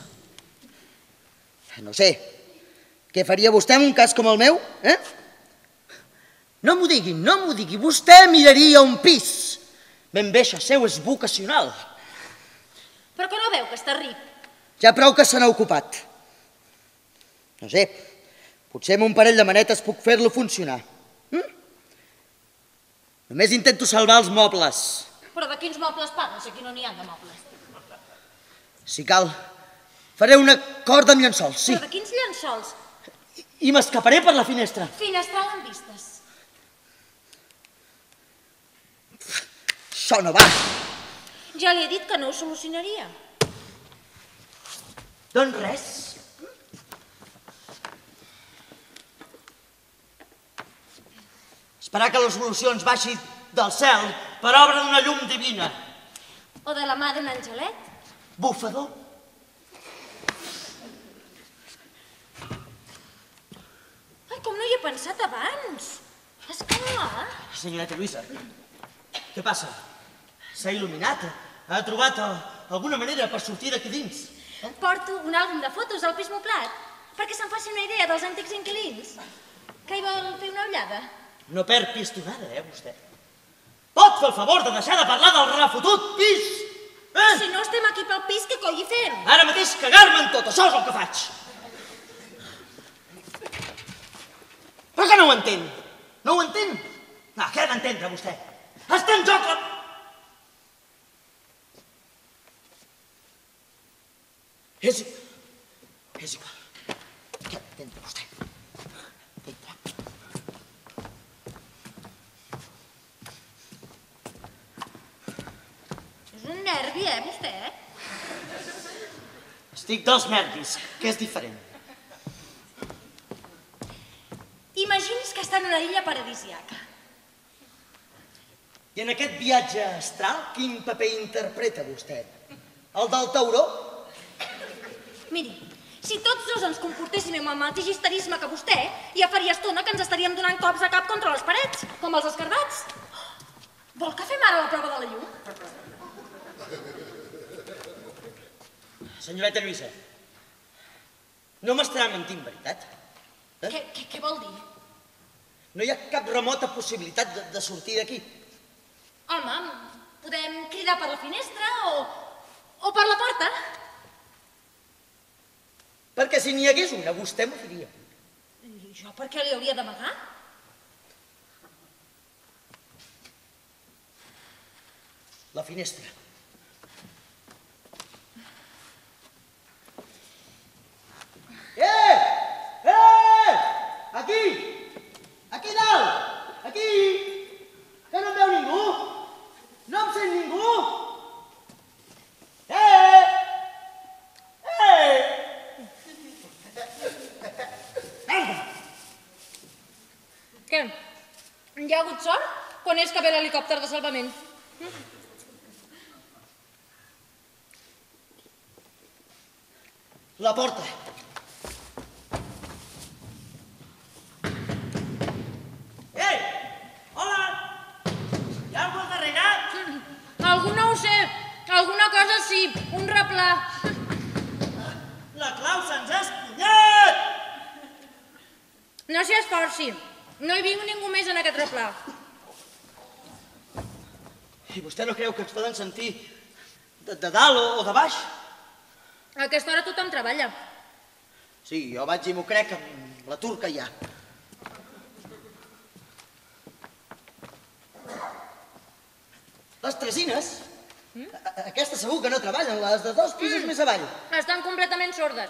No sé. Què faria vostè en un cas com el meu, No m'ho digui, no m'ho digui. Vostè miraria un pis. Ben bé, això seu és vocacional. Però que no veu que està ric? Ja prou que se n'ha ocupat. No sé, potser amb un parell de manetes puc fer-lo funcionar. Només intento salvar els mobles. Però de quins mobles parles? Aquí no n'hi ha de mobles. Si cal, faré una corda amb llençols, sí. Però de quins llençols? I m'escaparé per la finestra. Finestral amb vistes. Això no va. Ja li he dit que no ho solucionaria. Doncs res. Esperar que les solucions baixi del cel per obra d'una llum divina. O de la mà d'un angelet. Bufador. Ai, com no hi he pensat abans. Esclar. Senyoreta Lluïsa, què passa? S'ha il·luminat? Ha trobat alguna manera per sortir d'aquí dins? Porto un àlbum de fotos al pis moblat perquè se'n faci una idea dels antics inquilins. Que hi vol fer una ullada? No perd pistonada, vostè? Pot fer el favor de deixar de parlar del refotut pis? Si no estem aquí pel pis, què coi hi fem? Ara mateix cagar-me en tot, això és el que faig. Però que no ho entén? No ho entén? No, què ha d'entendre, vostè? Està en joc la... És igual. Què ha d'entendre, vostè? És un nervi, vostè? Estic dels nervis, que és diferent. Imagini's que està en una illa paradisíaca. I en aquest viatge astral, quin paper interpreta vostè? El del tauró? Miri, si tots dos ens comportéssim amb el mateix histerisme que vostè, ja faria estona que ens estaríem donant cops de cap contra les parets, com els escarbats. Vol que fem ara la prova de la llum? Senyoreta Lluïsa, no m'estarà mentint, veritat? Què vol dir? No hi ha cap remota possibilitat de sortir d'aquí. Home, podem cridar per la finestra o per la porta. Perquè si n'hi hagués una, vostè m'ho diria. I jo per què li hauria d'amagar? La finestra. Aquí! Aquí dalt! Aquí! Que no em veu ningú? No em sent ningú? Què? Hi ha hagut sort? Quan és que ve l'helicòpter de salvament? La porta. Hola! Hi ha algú al darrere? Algú no ho sé. Alguna cosa sí. Un replà. La clau se'ns ha espunyat! No s'hi esforci. No hi viu ningú més en aquest replà. I vostè no creu que ens poden sentir de dalt o de baix? A aquesta hora tothom treballa. Sí, jo vaig i m'ho crec amb l'atur que hi ha. Les tresines, aquestes segur que no treballen, les de 2 pisos més avall. Estan completament sordes.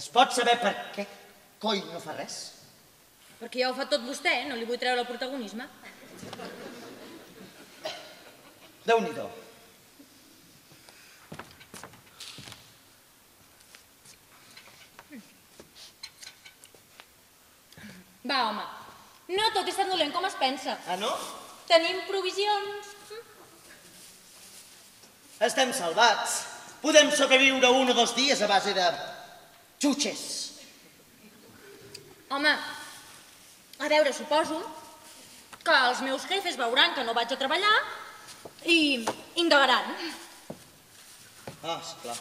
Es pot saber per què coi no fa res? Perquè ja ho fa tot vostè, no li vull treure el protagonisme. Déu-n'hi-do. Va, home, no tot és tan dolent com es pensa. Ah, no? Tenim provisions. Estem salvats. Podem sobreviure 1 o 2 dies a base de xutxes. Home, a veure, suposo que els meus jefes veuran que no vaig a treballar i indagaran. Ah, esclar.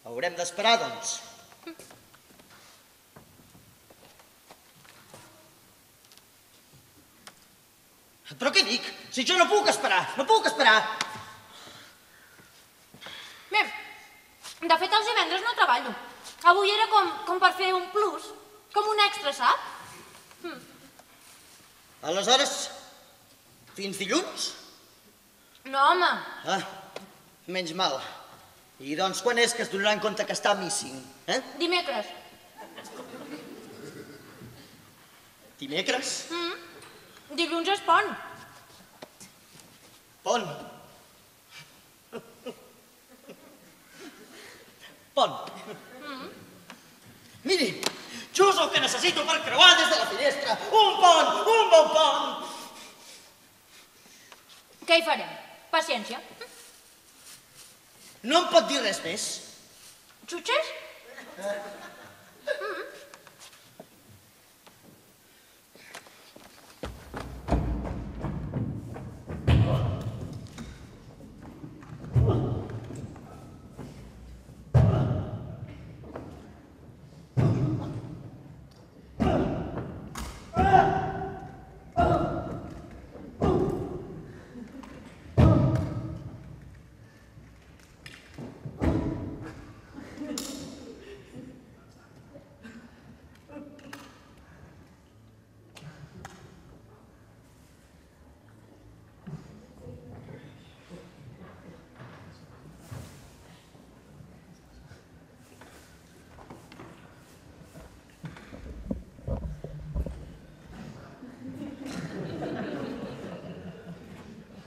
Haurem d'esperar, doncs. Però què dic? Si jo no puc esperar, no puc esperar. Bé, de fet els divendres no treballo. Avui era com per fer un plus, com un extra, sap? Aleshores, fins dilluns? No, home. Ah, menys mal. I doncs quan és que es donaran compte que està missing, eh? Dimecres. Dimecres? Dilluns és pont. Pont. Pont. Miri, just el que necessito per creuar des de la finestra. Un pont, un bon pont. Què hi farem? Paciència. No em pot dir res més? Xutxes?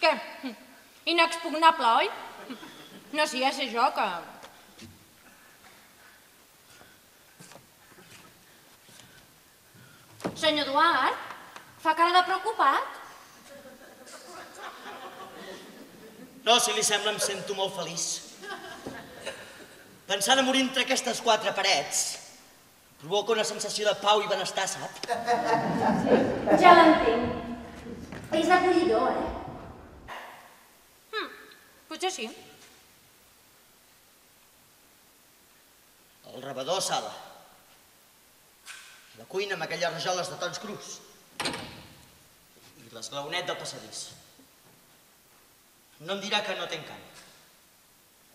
Què? Inexpugnable, oi? No, si ja sé jo que... Senyor Eduard, fa cara de preocupat? No, si li sembla, em sento molt feliç. Pensar de morir entre aquestes 4 parets provoca una sensació de pau i benestar, sap? Ja l'entenc. És acollidor, eh? Potser sí. El rebedor a sala. La cuina amb aquelles rajoles de tons crus. I l'esglaonet del passadís. No em dirà que no té encant.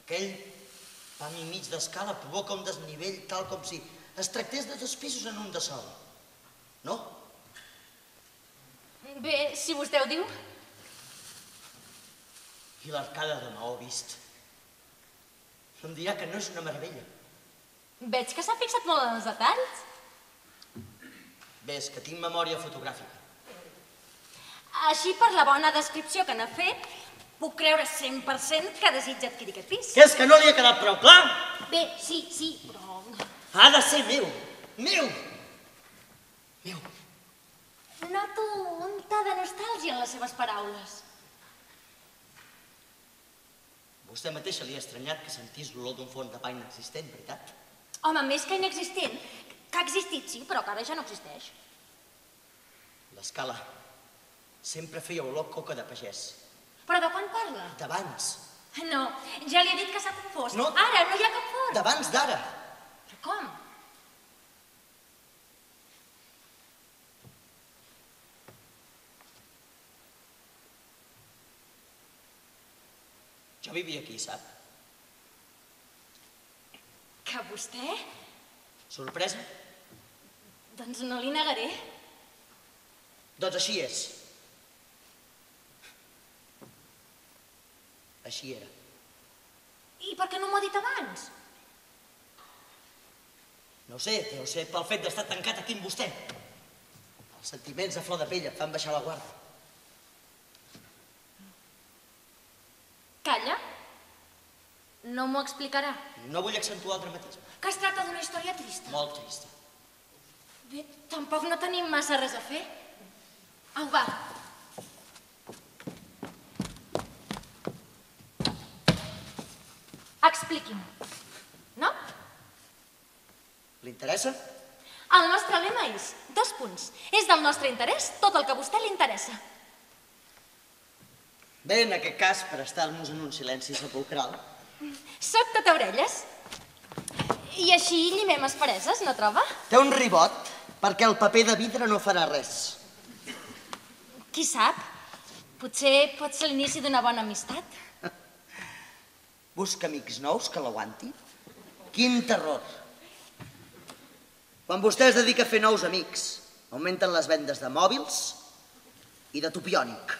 Aquell pam i mig d'escala provoca un desnivell tal com si es tractés de 2 pisos en un de sol. No? Bé, si vostè ho diu. I l'arcada de maó vist. No em dirà que no és una meravella. Veig que s'ha fixat molt en els detalls. Bé, és que tinc memòria fotogràfica. Així, per la bona descripció que n'ha fet, puc creure 100% que desitja adquirir aquest pis. Que és que no li ha quedat prou clar? Bé, sí, però... Ha de ser meu. Meu. Meu. Noto un ta de nostàlgia en les seves paraules. Vostè mateixa li ha estranyat que sentís l'olor d'un forn de pa inexistent, veritat? Home, més que inexistent, que ha existit, sí, però que ara ja no existeix. L'escala sempre feia olor coca de pagès. Però de quan parla? D'abans. No, ja li he dit que s'ha confós. No. Ara no hi ha cap forn. D'abans d'ara. Però com? Jo vivia aquí, sap? Que vostè? Sorpresa? Doncs no li negaré. Doncs així és. Així era. I per què no m'ho ha dit abans? No ho sé, deu ser pel fet d'estar tancat aquí amb vostè. Els sentiments a flor de pell em fan baixar la guarda. Calla. No m'ho explicarà. No vull accentuar el dramatisme. Que es tracta d'una història trista. Molt trista. Bé, tampoc no tenim massa res a fer. Au, va. Expliqui-m'ho. No? Li interessa? El nostre lema és, 2 punts, és del nostre interès tot el que a vostè li interessa. Bé, en aquest cas, per estar-nos en un silenci sepulcral. Soc tota orelles. I així llimem aspereses, no troba? Té un ribot, perquè el paper de vidre no farà res. Qui sap? Potser pot ser l'inici d'una bona amistat. Busca amics nous que l'aguanti? Quin terror! Quan vostè es dedica a fer nous amics, augmenten les vendes de mòbils i de topiònic.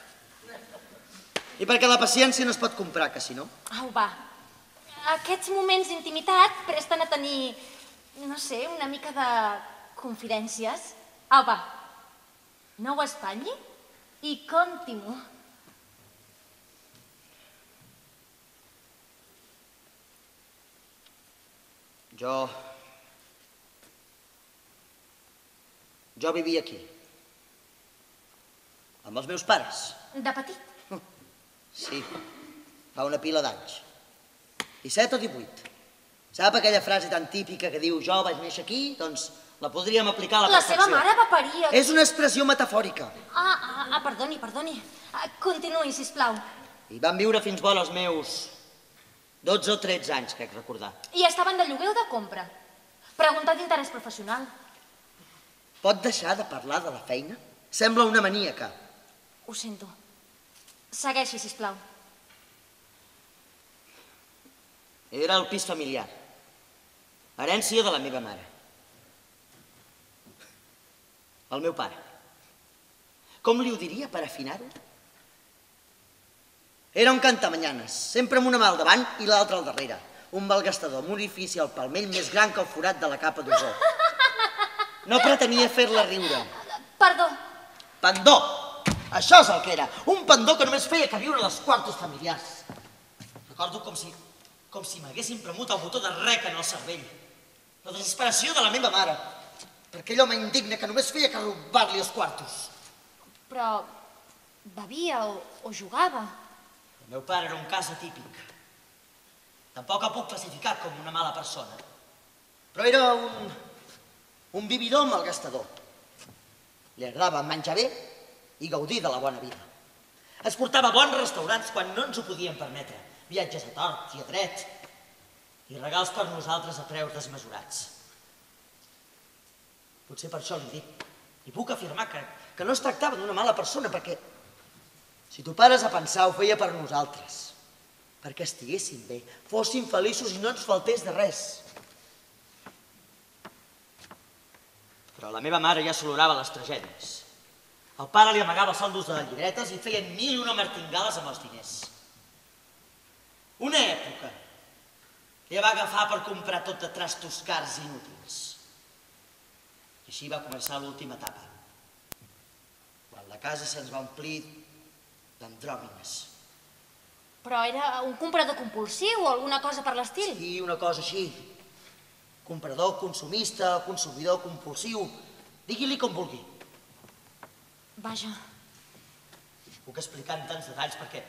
I perquè la paciència no es pot comprar, que si no... Au, va. Aquests moments d'intimitat presten a tenir, no sé, una mica de confidències. Au, va. No ho espatlli i conti-m'ho. Jo vivia aquí. Amb els meus pares. De petit? Sí, fa una pila d'anys. 17 o 18. Sap aquella frase tan típica que diu jo vaig néixer aquí? Doncs la podríem aplicar a la perfecció. La seva mare va parir... És una expressió metafòrica. Perdoni. Continuï, sisplau. I van viure fins vora els meus 12 o 13 anys, crec recordar. I estaven de lloguer o de compra? Pregunta d'interès professional. Pot deixar de parlar de la feina? Sembla una maníaca. Ho sento. Segueixi, sisplau. Era el pis familiar. Herència de la meva mare. El meu pare. Com li ho diria per afinar-ho? Era un cantamanyanes, sempre amb una mà al davant i l'altra al darrere. Un malgastador amb un orifici al palmell més gran que el forat de la capa d'ozó. No pretenia fer-la riure. Perdó. Pendó! Això és el que era. Un pendó que només feia que viure a les quartos familiars. Recordo com si m'haguessin premut el botó de rec en el cervell. La desesperació de la meva mare. Per aquell home indigne que només feia que robar-li els quartos. Però bevia o jugava? El meu pare era un cas atípic. Tampoc el puc classificar com una mala persona. Però era un vividor malgastador. Li agradava menjar bé i gaudir de la bona vida. Ens portava a bons restaurants quan no ens ho podíem permetre. Viatges a tort i a dret. I regals per nosaltres a preus desmesurats. Potser per això li dic. I puc afirmar que no es tractava d'una mala persona, perquè si tu pares a pensar, ho feia per nosaltres. Perquè estiguéssim bé, fóssim feliços i no ens faltés de res. Però la meva mare ja s'olorava les tragèdies. El pare li amagava saldos de llibretes i feien 1001 martingales amb els diners. Una època que ja va agafar per comprar tot de trastos cars i inútils. I així va començar l'última etapa. Quan la casa se'ns va omplir d'andròmines. Però era un comprador compulsiu o alguna cosa per l'estil? Sí, una cosa així. Comprador, consumista, consumidor compulsiu, digui-li com vulgui. Vaja. Puc explicar en tants detalls perquè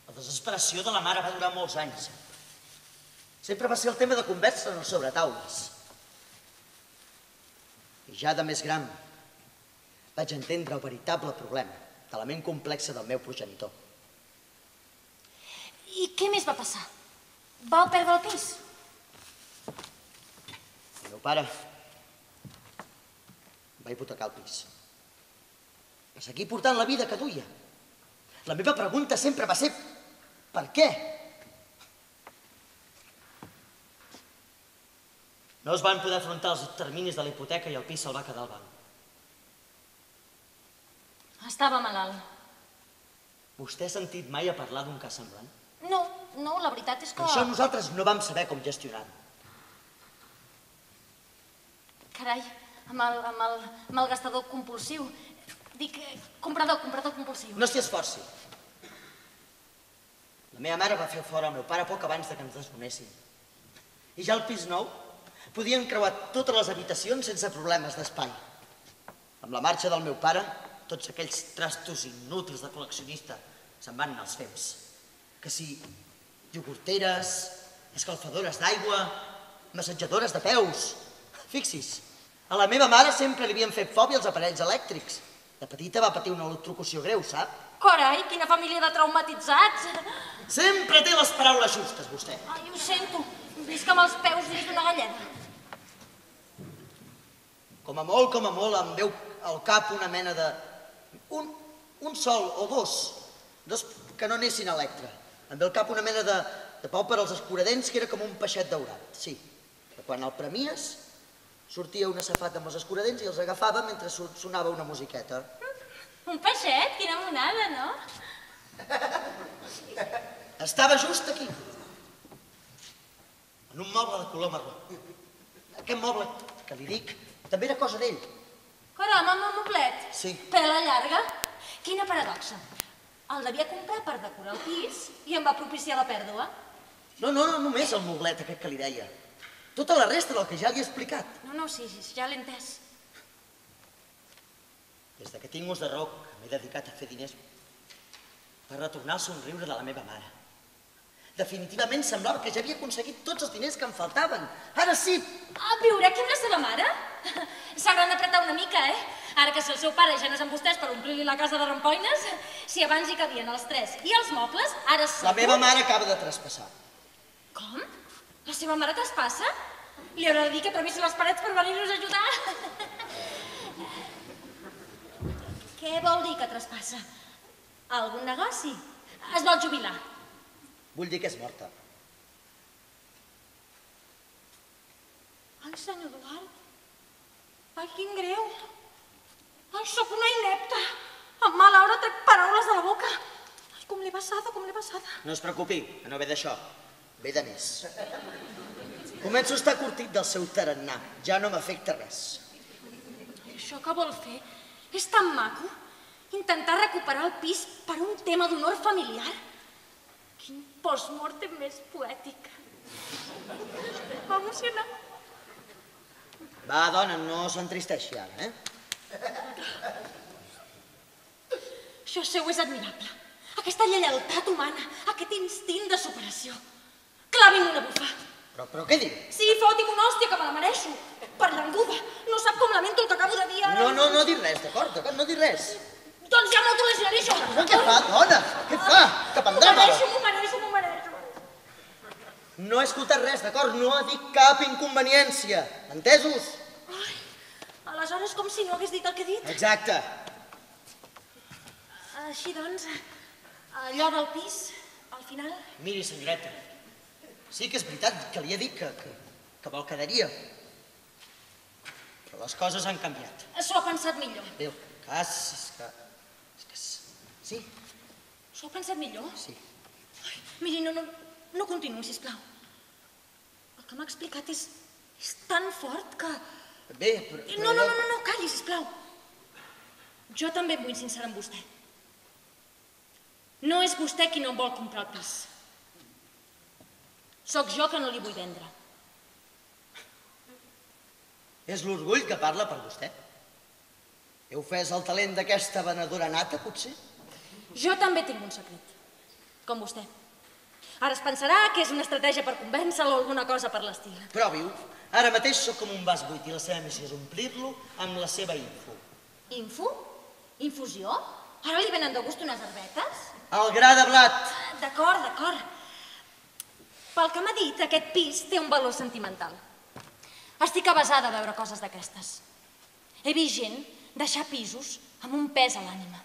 la desesperació de la mare va durar molts anys. Sempre va ser el tema de conversa en els sobretaules. I ja de més gran vaig entendre el veritable problema de la ment complexa del meu progenitor. I què més va passar? Vau perdre el pis? El meu pare va hipotecar el pis. Va seguir portant la vida que duia. La meva pregunta sempre va ser per què? No es van poder afrontar els terminis de la hipoteca i el pis se'l va quedar al banc. Estava malalt. Vostè ha sentit mai a parlar d'un cas semblant? No, no, la veritat és que... Això nosaltres no vam saber com gestionar-ho. Carai, amb el gastador compulsiu. Dic, comprador compulsiu. No s'hi esforci. La meva mare va fer fora el meu pare poc abans que ens desnonessin. I ja al pis nou podien creuar totes les habitacions sense problemes d'espai. Amb la marxa del meu pare, tots aquells trastos inútils de col·leccionista se'n van anar als fems. Que si iogurteres, escalfadores d'aigua, massatjadores de peus... Fixi's, a la meva mare sempre li havien fet fòbia els aparells elèctrics. De petita va patir una electrocució greu, sap? Carai, quina família de traumatitzats! Sempre té les paraules justes, vostè. Ai, ho sento, visc amb els peus dins d'una galleda. Com a molt, em veu al cap una mena de... Un sol o dos que no anessin a Electra. Em ve al cap una mena de pau per als escuradents que era com un peixet daurat, sí. Que quan el premies, sortia una safata amb els escuradents i els agafava mentre sonava una musiqueta. Un peixet? Quina monada, no? Estava just aquí, en un moble de color marró. Aquest moble, que li dic, també era cosa d'ell. Caram, amb el moblet? Sí. Pela llarga? Quina paradoxa. El devia comprar per decorar el pis i em va propiciar la pèrdua. No, només el moblet aquest que li deia. Tota la resta del que ja li he explicat. No, sí, ja l'he entès. Des que tinc ús de roc, m'he dedicat a fer diners per retornar el somriure de la meva mare. Definitivament semblava que ja havia aconseguit tots els diners que em faltaven. Ara sí! A viure aquí amb la seva mare? S'hauran d'apretar una mica, Ara que si el seu pare ja no és amb vostès per omplir-li la casa de rampoines, si abans hi cabien els tres i els mobles, ara sí... La meva mare acaba de traspassar. Com? La seva mare traspassa? Li haurà de dir que travessi les parets per venir-nos a ajudar? Què vol dir que traspassa? Algun negoci? Es vol jubilar? Vull dir que és morta. Ai, senyor Eduard. Ai, quin greu. Ai, sóc una inepta. Amb mala hora trec paraules de la boca. Ai, com l'he passada. No es preocupi, que no ve d'això. Ve de més. Començo a estar curtit del seu tarannà. Ja no m'afecta res. Això que vol fer és tan maco. Intentar recuperar el pis per un tema d'honor familiar. Quin post-mortem més poètic. M'ha emocionat. Va, dona, no s'entristeixi ara, Això seu és admirable. Aquesta lleialtat humana, aquest instint de superació. Clavi'm una bufa. Però què diu? Sí, foti'm una hòstia, que me la mereixo. Per llenguda. No sap com lamento el que acabo de dir ara. No dir res, d'acord? No dir res. Doncs ja m'autolesionaré jo. Però què fa, dona? Què fa? Que prendrà mal. M'ho mereixo. No he escoltat res, d'acord? No ha dit cap inconveniència. Entesos? Ai, aleshores com si no hagués dit el que he dit. Exacte. Així doncs, allò del pis, al final... Miri, senyoreta, sí que és veritat que li he dit que me'l quedaria. Però les coses han canviat. S'ho ha pensat millor. Bé, el cas és que... Sí. S'ho ha pensat millor? Sí. Ai, miri, no continuï, sisplau. El que m'ha explicat és tan fort que... Bé, però... No, calli, sisplau. Jo també em vull sincerar amb vostè. No és vostè qui no em vol comprar el pis. Sóc jo que no li vull vendre. És l'orgull que parla per vostè? Heu ofès el talent d'aquesta venedora nata, potser? Jo també tinc un secret, com vostè. Ara es pensarà que és una estratègia per convèncer-lo o alguna cosa per l'estil. Provi-ho. Ara mateix sóc com un vas buit i la seva missió és omplir-lo amb la seva info. Info? Infusió? Ara li venen de gust unes herbetes? El gra de blat. D'acord. Pel que m'ha dit, aquest pis té un valor sentimental. Estic avesada a veure coses d'aquestes. He vist gent deixar pisos amb un pes a l'ànima.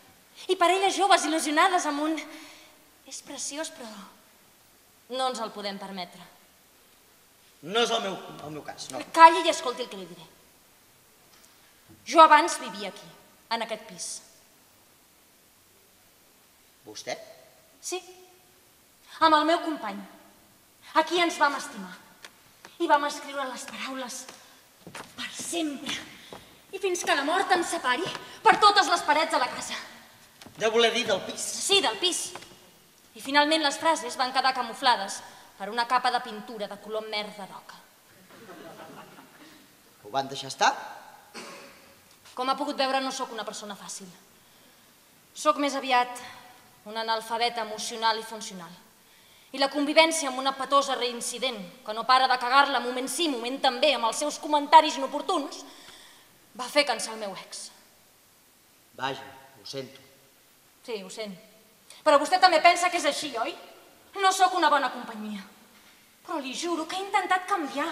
I parelles joves il·lusionades amb un... És preciós, però no ens el podem permetre. No és el meu cas, no. Calli i escolti el que li diré. Jo abans vivia aquí, en aquest pis. Vostè? Sí. amb el meu company. Aquí ens vam estimar. I vam escriure les paraules per sempre. I fins que la mort ens separi per totes les parets de la casa. Deu voler dir del pis. Sí, del pis. I finalment les frases van quedar camuflades per una capa de pintura de color merda d'oca. Ho van deixar estar? Com ha pogut veure, no sóc una persona fàcil. Sóc més aviat un analfabeta emocional i funcional. I la convivència amb una petosa reincident, que no para de cagar-la moment sí, moment també, amb els seus comentaris inoportuns, va fer cansar el meu ex. Vaja, ho sento. Sí, ho sent. Però vostè també pensa que és així, oi? No sóc una bona companyia. Però li juro que he intentat canviar,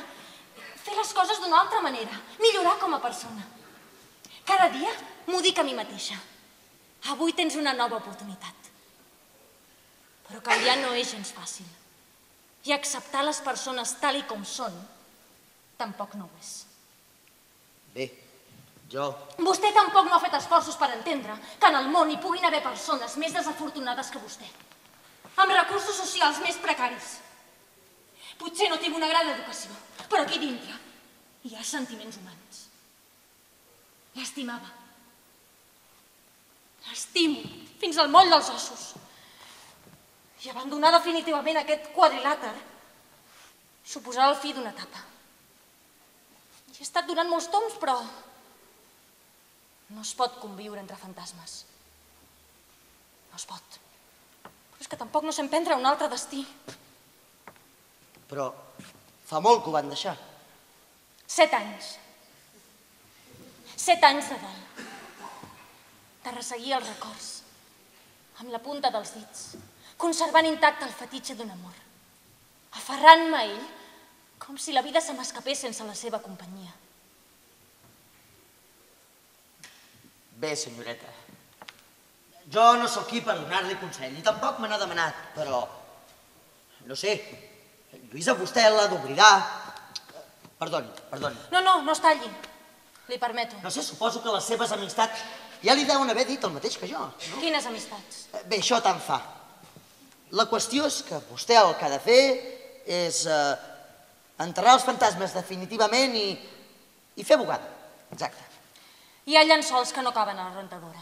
fer les coses d'una altra manera, millorar com a persona. Cada dia m'ho dic a mi mateixa. Avui tens una nova oportunitat. Però canviar no és gens fàcil. I acceptar les persones tal i com són, tampoc no ho és. Bé, jo... Vostè tampoc no ha fet esforços per entendre que en el món hi puguin haver persones més desafortunades que vostè, amb recursos socials més precaris. Potser no tinc una gran educació, però aquí dintre hi ha sentiments humans. L'estimava. L'estimo fins al moll dels ossos. I abandonar definitivament aquest quadrilàter suposarà el fi d'una etapa. Hi he estat durant molts tombs, però no es pot conviure entre fantasmes. No es pot. Però és que tampoc no sé emprendre un altre destí. Però fa molt que ho van deixar. 7 anys. 7 anys de dol. De resseguir els records, amb la punta dels dits, conservant intacte el fetitxe d'un amor, aferrant-me a ell com si la vida se m'escapés sense la seva companyia. Bé, senyoreta, jo no sóc qui per donar-li consell, ni tampoc me n'ha demanat, però... No sé, Lluïsa, vostè l'ha d'oblidar. Perdoni. No es talli. Li permeto. No sé, suposo que les seves amistats ja li deuen haver dit el mateix que jo, no? Quines amistats? Bé, això tant fa. La qüestió és que vostè el que ha de fer és enterrar els fantasmes definitivament i fer bugada. Exacte. Hi ha llençols que no caben a la rentadora.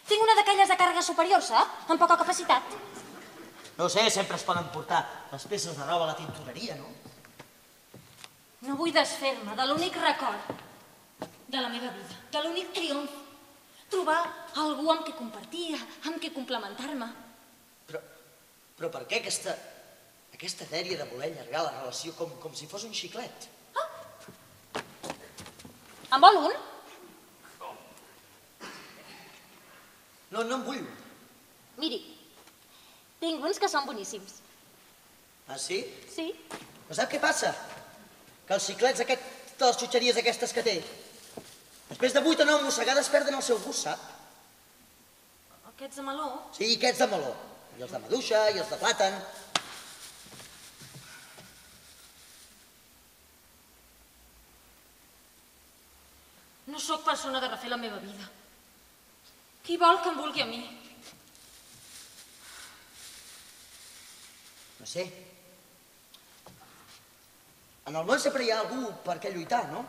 Tinc una d'aquelles de càrrega superior, sap? Amb poca capacitat. No sé, sempre es poden portar les peces de roba a la tintoreria, no? No vull desfer-me de l'únic record de la meva vida, de l'únic triomf. Trobar algú amb qui compartir, amb qui complementar-me. Però per què aquesta dèria de voler allargar la relació com si fos un xiclet? En vol un? No en vull. Miri, tinc uns que són boníssims. Ah, sí? Sí. Però sap què passa? Que els xiclets aquests, de les xutxeries aquestes que té, després de 8 o 9 mossegades perden el seu gust, sap? Aquests de meló? Sí, aquests de meló. I els de maduixa, i els de plàtan. No sóc persona de refer la meva vida. Qui vol que em vulgui a mi? No sé. En el món sempre hi ha algú per què lluitar, no?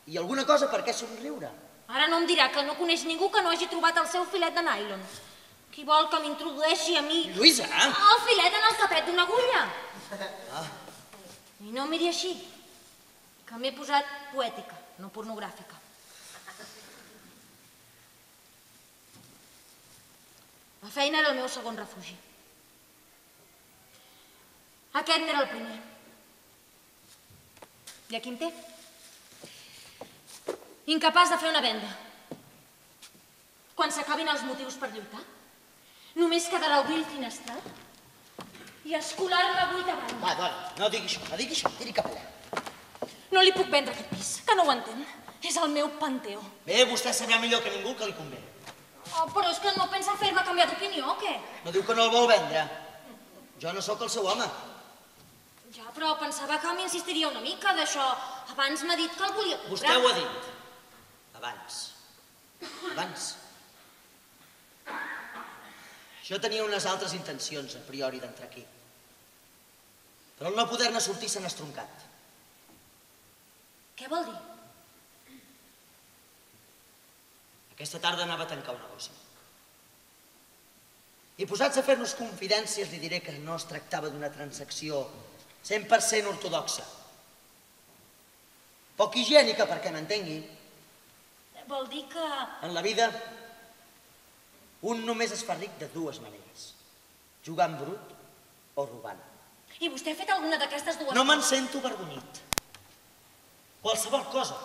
I alguna cosa per què somriure. Ara no em dirà que no coneix ningú que no hagi trobat el seu filet de nylon. Qui vol que m'introdueixi a mi... Lluïsa! El filet en el capet d'una agulla. I no em miri així, que m'he posat poètica, no pornogràfica. La feina era el meu segon refugi. Aquest n'era el primer. I aquí em té. Incapaç de fer una venda. Quan s'acabin els motius per lluitar, només quedarà obrir el finestral i escolar-me buit davant. Va, dona, no digui això, tiri cap allà. No li puc vendre aquest pis, que no ho entén. És el meu panteó. Bé, vostè sabrà millor que ningú que li convé. Oh, però és que no pensa fer-me canviar d'opinió, o què? No diu que no el vol vendre. Jo no sóc el seu home. Ja, però pensava que m'insistiria una mica d'això. Abans m'ha dit que el volia comprar. Vostè ho ha dit. Abans. Jo tenia unes altres intencions a priori d'entrar aquí. Però el no poder-ne sortir s'han estroncat. Què vol dir? Aquesta tarda anava a tancar un negoci. I posats a fer-nos confidències li diré que no es tractava d'una transacció 100% ortodoxa. Poc higiènica, perquè m'entengui. Vol dir que... En la vida, un només es fa ric de dues maneres. Jugant brut o robant. I vostè ha fet alguna d'aquestes dues No me'n coses? sento avergonyit. Qualsevol cosa,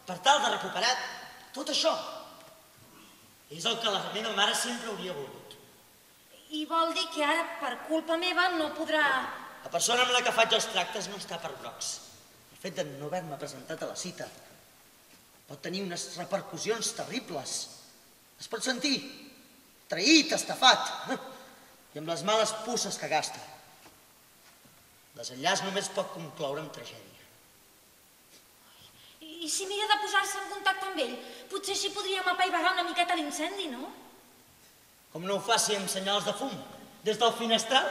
per tal de recuperar tot això. És el que la meva mare sempre hauria volgut. I vol dir que ara, per culpa meva, no podrà... La persona amb la que faig els tractes no està per brocs. El fet de no haver-me presentat a la cita pot tenir unes repercussions terribles. Es pot sentir traït, estafat, i amb les males puces que gasta. El desenllaç només pot concloure amb tragèdia. I si mira de posar-se en contacte amb ell? Potser així podríem apaivagar una miqueta l'incendi, no? Com no ho faci amb senyals de fum, des del finestral?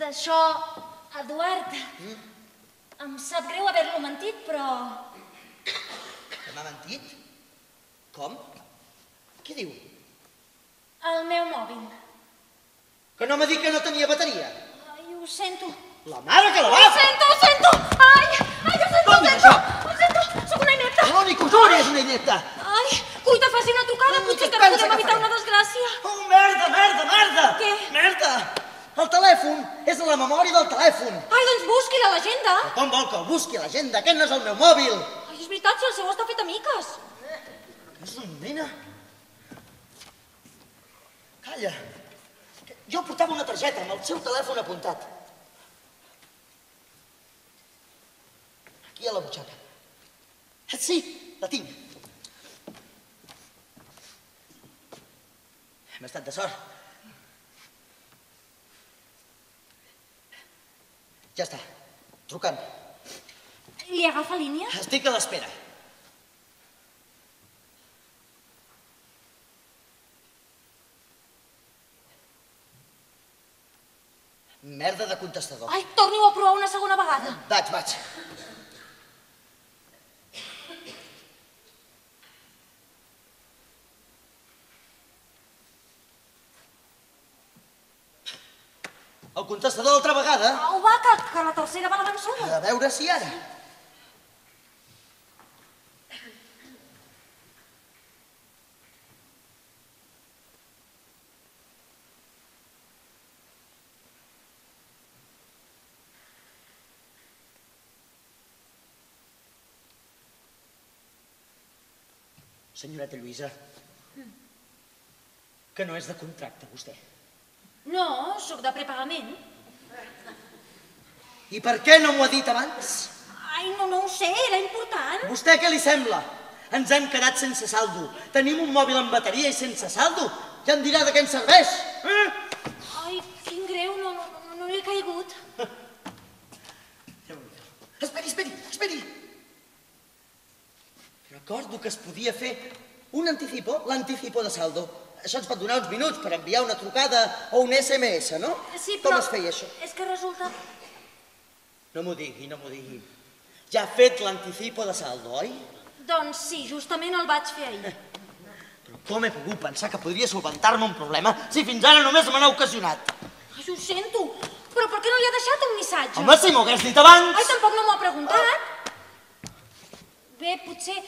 D'això, Eduard, em sap greu haver-lo mentit, però... Que m'ha mentit? Com? Què diu? El meu mòbil. Que no m'ha dit que no tenia bateria? Ai, ho sento. La mare que la va! Ho sento, ho sento! Ai, ho sento, Com això? ho sento! Soc una inepta! No, ni cosura, és una inepta! Ai, cuita, faci una trucada, potser que no podem evitar una desgràcia. Oh, merda, merda, merda! Què? Merda! El telèfon és a la memòria del telèfon. Ai, doncs busqui-la a l'agenda. Però com vol que el busqui a l'agenda? Aquest no és el meu mòbil. Ai, és veritat, si el seu està fet a miques. És una nena. Calla. Jo portava una targeta amb el seu telèfon apuntat. Aquí a la butxaca. Sí, la tinc. Hem estat de sort. Ja està, trucant. Li agafa línia? Estic a l'espera. Merda de contestador. Ai, torni-ho a provar una segona vegada. Vaig. El contestador altra vegada. Au, va, que la tercera va la vençuda. A veure si ara. Senyoreta Lluïsa, que no és de contracte, vostè. No, sóc de prepagament. I per què no m'ho ha dit abans? Ai, no ho sé, era important. Vostè què li sembla? Ens hem quedat sense saldo. Tenim un mòbil amb bateria i sense saldo. Ja em dirà de què ens serveix. Ai, quin greu, no hi he caigut. Esperi. Recordo que es podia fer un anticipo, l'anticipo de saldo. Això ens pot donar uns minuts per enviar una trucada o un SMS, no? Sí, però... Com es feia això? És que resulta... No m'ho digui. Ja ha fet l'anticipo de saldo, oi? Doncs sí, justament el vaig fer ahir. Però com he pogut pensar que podria solventar-me un problema si fins ara només me n'ha ocasionat? Ai, ho sento, però per què no li ha deixat un missatge? Home, si m'ho hagués dit abans! Ai, tampoc no m'ho ha preguntat. Bé, potser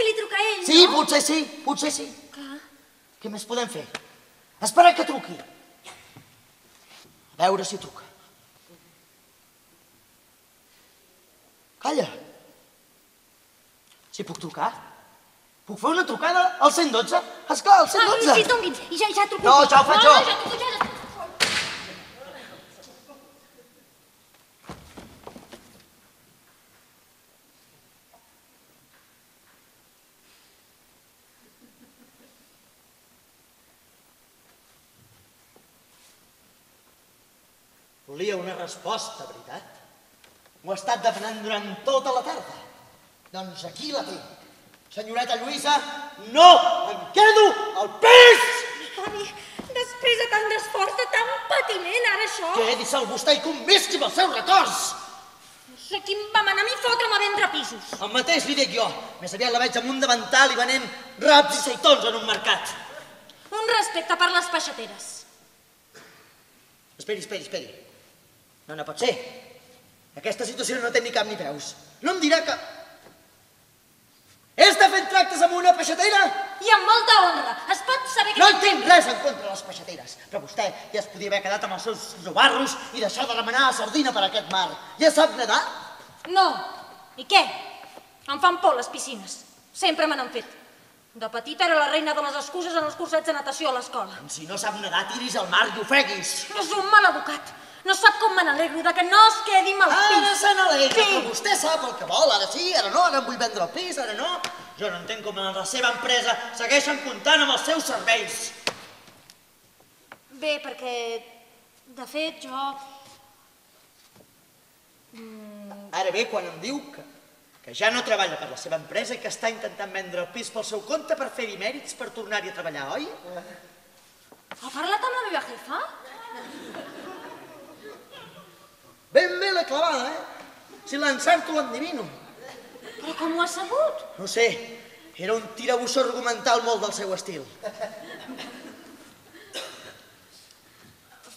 li truca a ell, Sí, no? potser sí. Clar. Què més podem fer? Esperar que truqui. A veure si truca. Calla. Si puc trucar? Puc fer una trucada al 112? Esclar, al 112. Ai, sí, dongui'ns, i ja truco. No, ja ho faig jo. No, ja truco jo. Volia una resposta, veritat? M'ho he estat demanant durant tota la tarda. Doncs aquí la tinc. Senyoreta Lluïsa, no em quedo al pis! Avi, després de tant d'esforç, de tant patiment, ara això... Quedi-se'l vostè i convisqui amb els seus records! No sé qui em va manar a mi fotre'm a vendre pisos. El mateix li dic jo. Més aviat la veig amb un davantal i venent raps i seitons en un mercat. Un respecte per les peixateres. Esperi. No pot ser. Aquesta situació no té ni cap ni peus. No em dirà que... Està fent tractes amb una peixatera? I amb molta honra. Es pot saber que... No en tinc res en contra de les peixateres, però vostè ja es podia haver quedat amb els seus llobarros i deixar de remenar a sardina per aquest mar. Ja sap nedar? No. I què? Em fan por les piscines. Sempre me n'han fet. De petita era la reina de les excuses en els cursets de natació a l'escola. Si no sap nedar, tiris al mar i ofeguis. És un maleducat. No sap com me n'alegro de que no es quedi amb el pis. Ara se n'alegra, Sí. però vostè sap el que vol. Ara sí, ara no, ara em vull vendre el pis, ara no. Jo no entenc com en la seva empresa segueixen comptant amb els seus serveis. Bé, perquè... De fet, jo... Ara bé, quan em diu que ja no treballa per la seva empresa i que està intentant vendre el pis pel seu compte per fer-hi mèrits per tornar-hi a treballar, oi? Ha parlat amb la meva jefa? Ben bé la clavada, Si l'encerto l'endivino. Però com ho ha sabut? No sé, era un tirabuixó argumental molt del seu estil.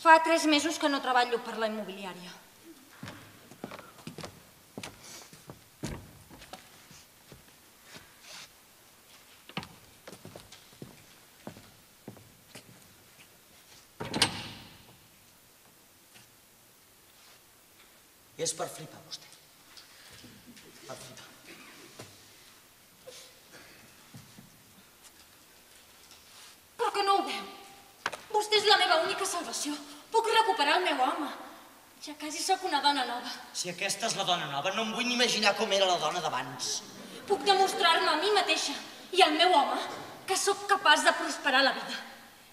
Fa 3 mesos que no treballo per la immobiliària. I és per flipar, vostè. Per flipar. Però que no ho veu? Vostè és la meva única salvació. Puc recuperar el meu home. Ja quasi sóc una dona nova. Si aquesta és la dona nova, no em vull ni imaginar com era la dona d'abans. Puc demostrar-me a mi mateixa i al meu home que sóc capaç de prosperar a la vida.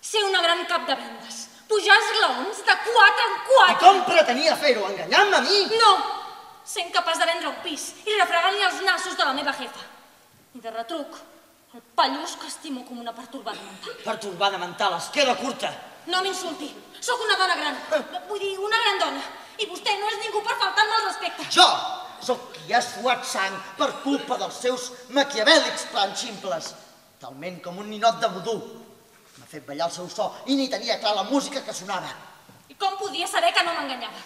Ser una gran cap de vendes. Pujar esglaons de 4 en 4. I com pretenia fer-ho? Enganyant-me a mi? No! Sent capaç de vendre un pis i refregar-li els nassos de la meva jefa. I de retruc, el pallús que estimo com una pertorbada mental. Pertorbada mental, es queda curta. No m'insulti. Sóc una dona gran. Vull dir, una gran dona. I vostè no és ningú per faltar-me al respecte. Jo sóc qui ha suat sang per culpa dels seus maquiavèlics plans ximples. Talment com un ninot de vodú. M'ha fet ballar el seu so i ni tenia clar la música que sonava. I com podia saber que no m'enganyava?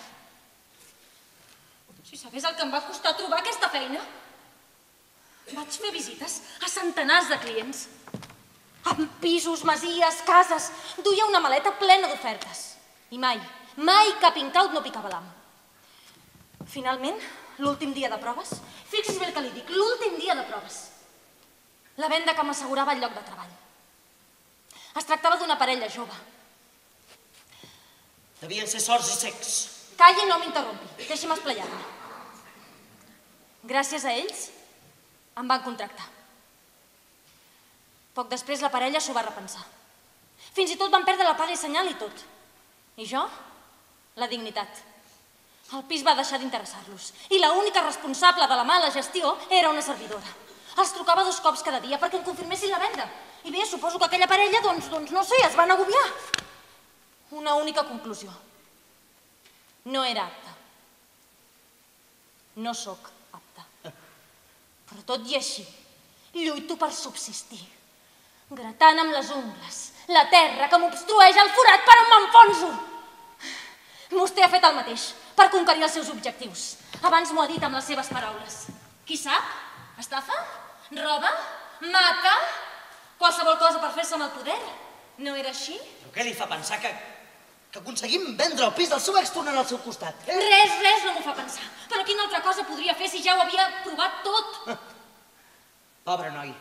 Si sabés el que em va costar trobar aquesta feina. Vaig fer visites a centenars de clients. Amb pisos, masies, cases. Duia una maleta plena d'ofertes. I mai cap incaut no picava l'am. Finalment, l'últim dia de proves, fixi's bé el que li dic, l'últim dia de proves. La venda que m'assegurava el lloc de treball. Es tractava d'una parella jove. Devien ser sords i secs. Calli, no m'interrompi. Deixi'm esplayar-me. Gràcies a ells, em van contractar. Poc després la parella s'ho va repensar. Fins i tot van perdre la paga i senyal i tot. I jo? La dignitat. El pis va deixar d'interessar-los. I l'única responsable de la mala gestió era una servidora. Els trucava 2 cops cada dia perquè em confirmessin la venda. I bé, suposo que aquella parella, doncs no sé, es van agobiar. Una única conclusió. No era apta. No sóc apta. Però tot i així, lluito per subsistir. Gratant amb les ungles la terra que m'obstrueix el forat per on m'enfonso. Vostè ha fet el mateix per conquerir els seus objectius. Abans m'ho ha dit amb les seves paraules. Qui sap? Estafa? Roba? Mata? Qualsevol cosa per fer-se amb el poder? No era així? Però què li fa pensar que aconseguim vendre el pis del seu ex tornant al seu costat? Res no m'ho fa pensar. Però quina altra cosa podria fer si ja ho havia provat tot? Pobre noi.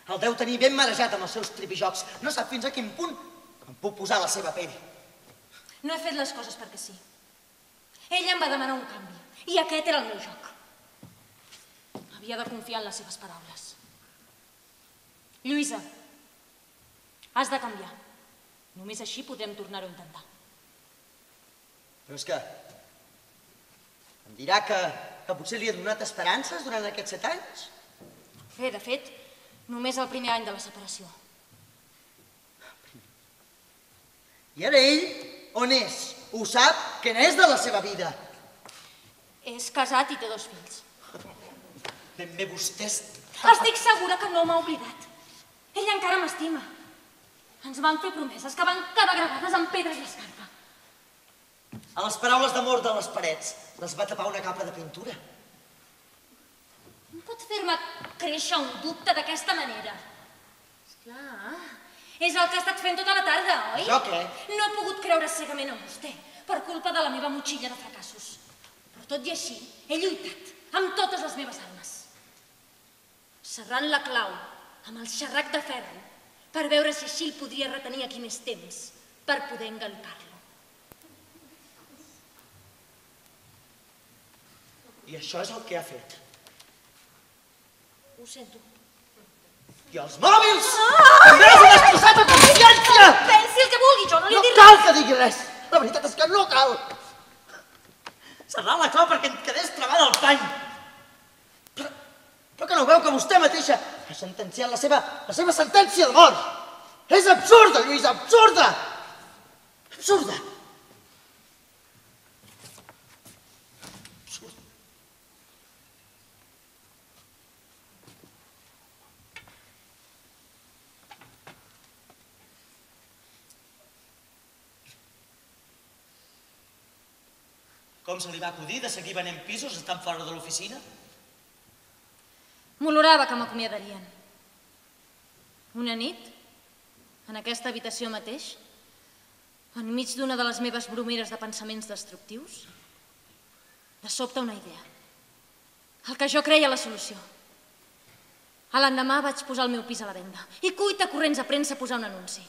El deu tenir ben marejat amb els seus tripijocs. No sap fins a quin punt em puc posar a la seva pell. No he fet les coses perquè sí. Ella em va demanar un canvi. I aquest era el meu joc. Havia de confiar en les seves paraules. Lluïsa, has de canviar. Només així podrem tornar-ho a intentar. Però és que... em dirà que potser li he donat esperances durant aquests 7 anys? Bé, de fet, Només el primer any de la separació. I ara ell, on és? Ho sap? Què n'és de la seva vida? És casat i té 2 fills. Ben bé vostès... Estic segura que no m'ha oblidat. Ell encara m'estima. Ens van fer promeses que van quedar gravades amb pedres i escarpa. A les paraules d'amor de les parets les va tapar una capa de pintura. No pot fer-me créixer un dubte d'aquesta manera. Esclar, és el que ha estat fent tota la tarda, oi? Jo què? No he pogut creure cegament en vostè, per culpa de la meva motxilla de fracassos. Però tot i així, he lluitat amb totes les meves armes. Serrant la clau amb el xerrac de ferro per veure si així el podria retenir aquí més temps per poder engalipar-lo. I això és el que ha fet. Ho sento. I els mòbils! També els he destrossat a consciència! Pensi el que vulgui, jo no li No he dit cal que digui res! La veritat és que no cal! Serrà la clau perquè et quedés travada al pany! Però que no veu que vostè mateixa ha sentenciat la seva sentència de mort! És absurda, Lluís, absurda! Absurda! Com se li va acudir de seguir venent pisos estant fora de l'oficina? M'olorava que m'acomiadarien. Una nit, en aquesta habitació mateix, enmig d'una de les meves bromeres de pensaments destructius, de sobte una idea. El que jo creia la solució. A l'endemà vaig posar el meu pis a la venda i cuita corrents a premsa a posar un anunci.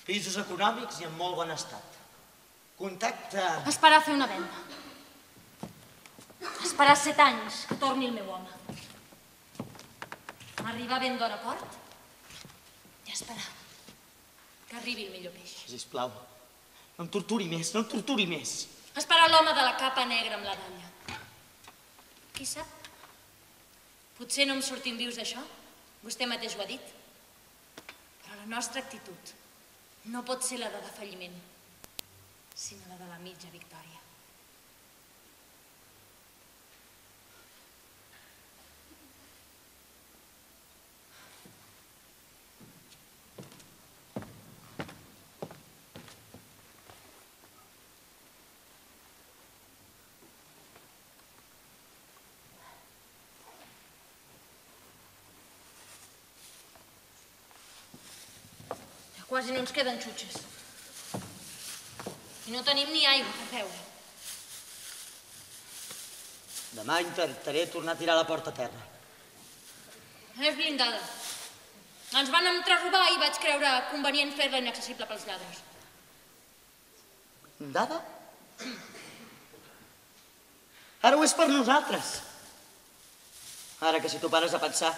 Pisos econòmics i en molt bon estat. Contacte... Esperar a fer una venda. Esperar 7 anys que torni el meu home. Arribar ben d'hora a port i esperar que arribi el millor peix. Sisplau, no em torturi més, no em torturi més. Esperar l'home de la capa negra amb la dalla. Qui sap? Potser no em sortim vius d'això, vostè mateix ho ha dit. Però la nostra actitud no pot ser la de defalliment, sinó la de la mitja victòria. Ja quasi no ens queden xutxes. I no tenim ni aigua per beure. Demà intentaré tornar a tirar la porta a terra. És blindada. Ens van entrar a robar i vaig creure convenient fer-la inaccessible pels lladres. Blindada? Ara ho és per nosaltres. Ara que si tu pares a pensar,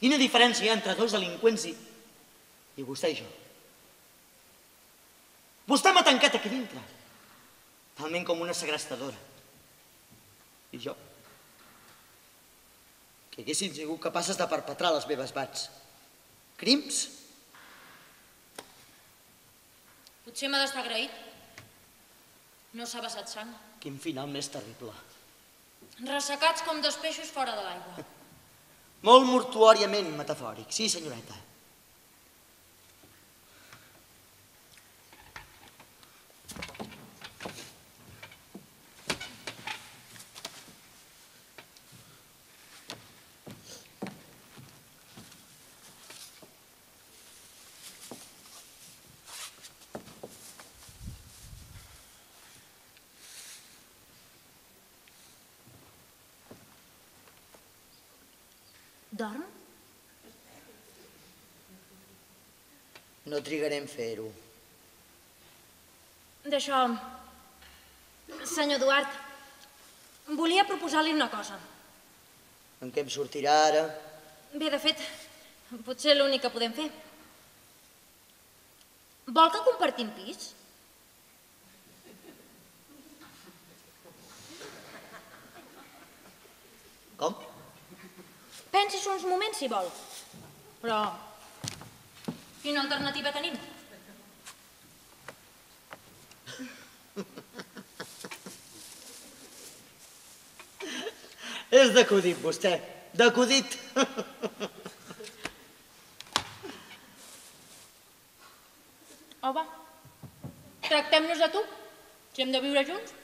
quina diferència hi ha entre 2 delinqüents i vostè i jo? Vostè m'ha tancat aquí dintre, talment com una segrestadora. I jo? Que haguessin sigut capaces de perpetrar les meves bats. Crims? Potser m'ha d'estar agraït. No s'ha vessat sang. Quin final més terrible. Ressecats com 2 peixos fora de l'aigua. Molt mortuòriament metafòric, sí, senyoreta. Dorm? No trigarem a fer-ho. D'això... Senyor Eduard, volia proposar-li una cosa. En què em sortirà ara? Bé, de fet, potser l'únic que podem fer. Vol que compartim pis? Com? Pensis uns moments si vol. Però quina alternativa tenim? És d'acudit, vostè. D'acudit. Au, va. Tractem-nos de tu. Si hem de viure junts.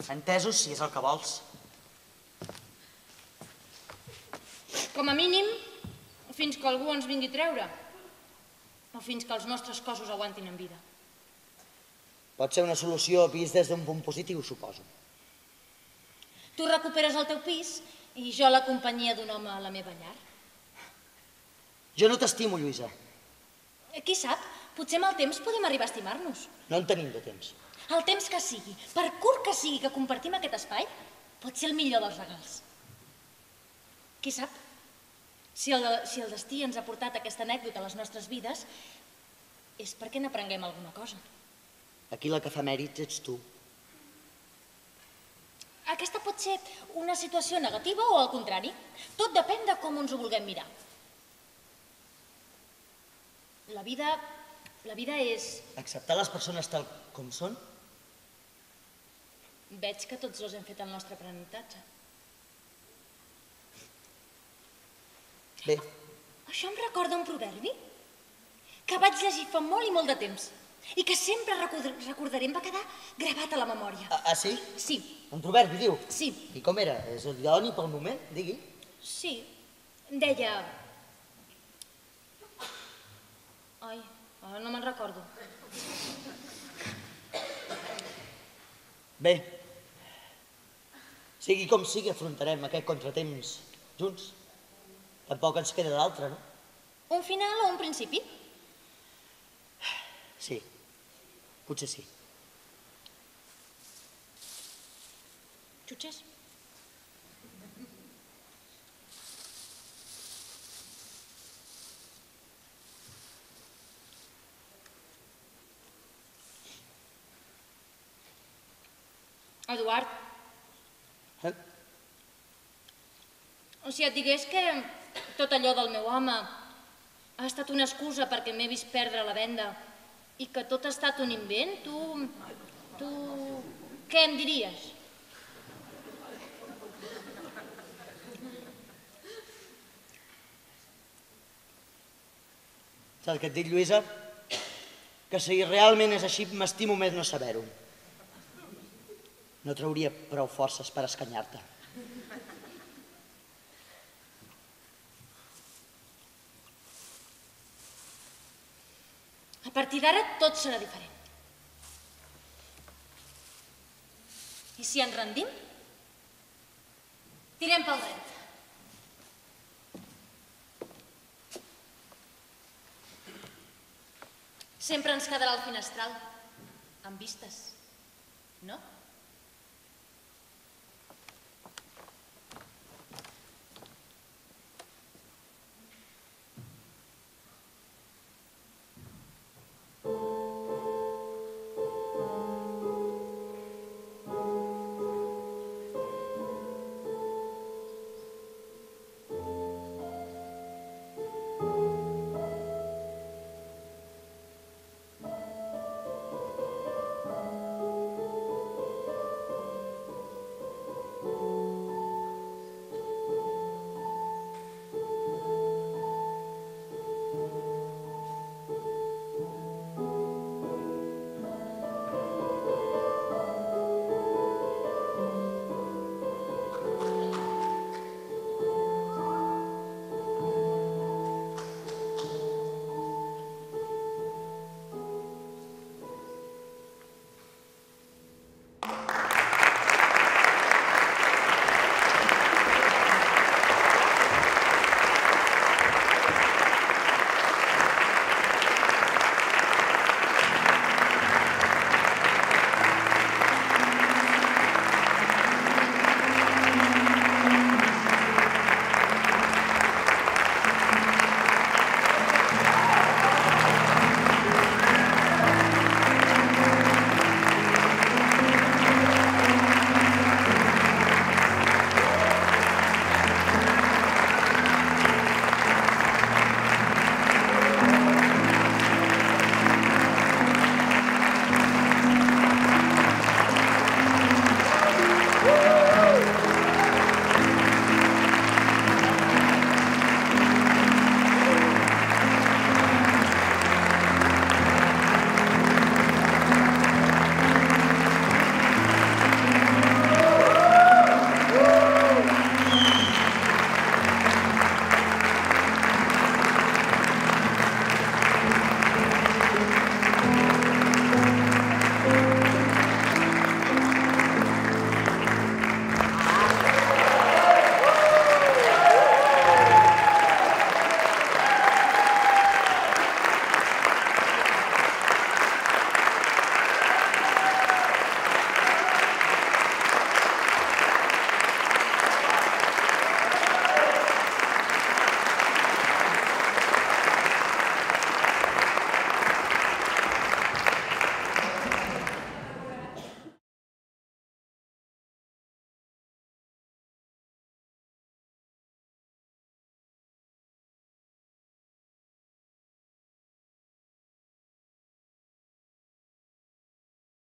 Entesos, si és el que vols. Com a mínim, fins que algú ens vingui a treure. O fins que els nostres cossos aguantin en vida. Pot ser una solució vist des d'un punt positiu, suposo. Tu recuperes el teu pis i jo la companyia d'un home a la meva llar. Jo no t'estimo, Lluïsa. Qui sap? Potser amb el temps podem arribar a estimar-nos. No en tenim de temps. El temps que sigui, per curt que sigui que compartim aquest espai, pot ser el millor dels regals. Qui sap? Si el destí ens ha portat aquesta anècdota a les nostres vides, és perquè n'aprenguem alguna cosa. Aquí la que fa mèrits ets tu. Aquesta pot ser una situació negativa o al contrari. Tot depèn de com ens ho vulguem mirar. La vida és... Acceptar les persones tal com són? Veig que tots dos hem fet el nostre aprenentatge. Bé. Això em recorda un proverbi que vaig llegir fa molt i molt de temps i que sempre recordaré, em va quedar gravat a la memòria. Ah, sí? Sí. Un proverbi, diu? Sí. I com era? És idoni pel moment? Digui. Sí. Deia... Ai, ara no me'n recordo. Bé. Sigui com sigui, afrontarem aquest contratemps junts. Tampoc ens queda d'altre, no? Un final o un principi? Sí. Potser sí. Xutxes? Eduard, si et digués que tot allò del meu home ha estat una excusa perquè m'he vist perdre la venda i que tot ha estat un invent, tu què em diries? Saps què et dic, Lluïsa? Que si realment és així, m'estimo més no saber-ho. No trauria prou forces per escanyar-te. A partir d'ara tot serà diferent. I si ens rendim? Tirem pel dret. Sempre ens quedarà el finestral, amb vistes, no?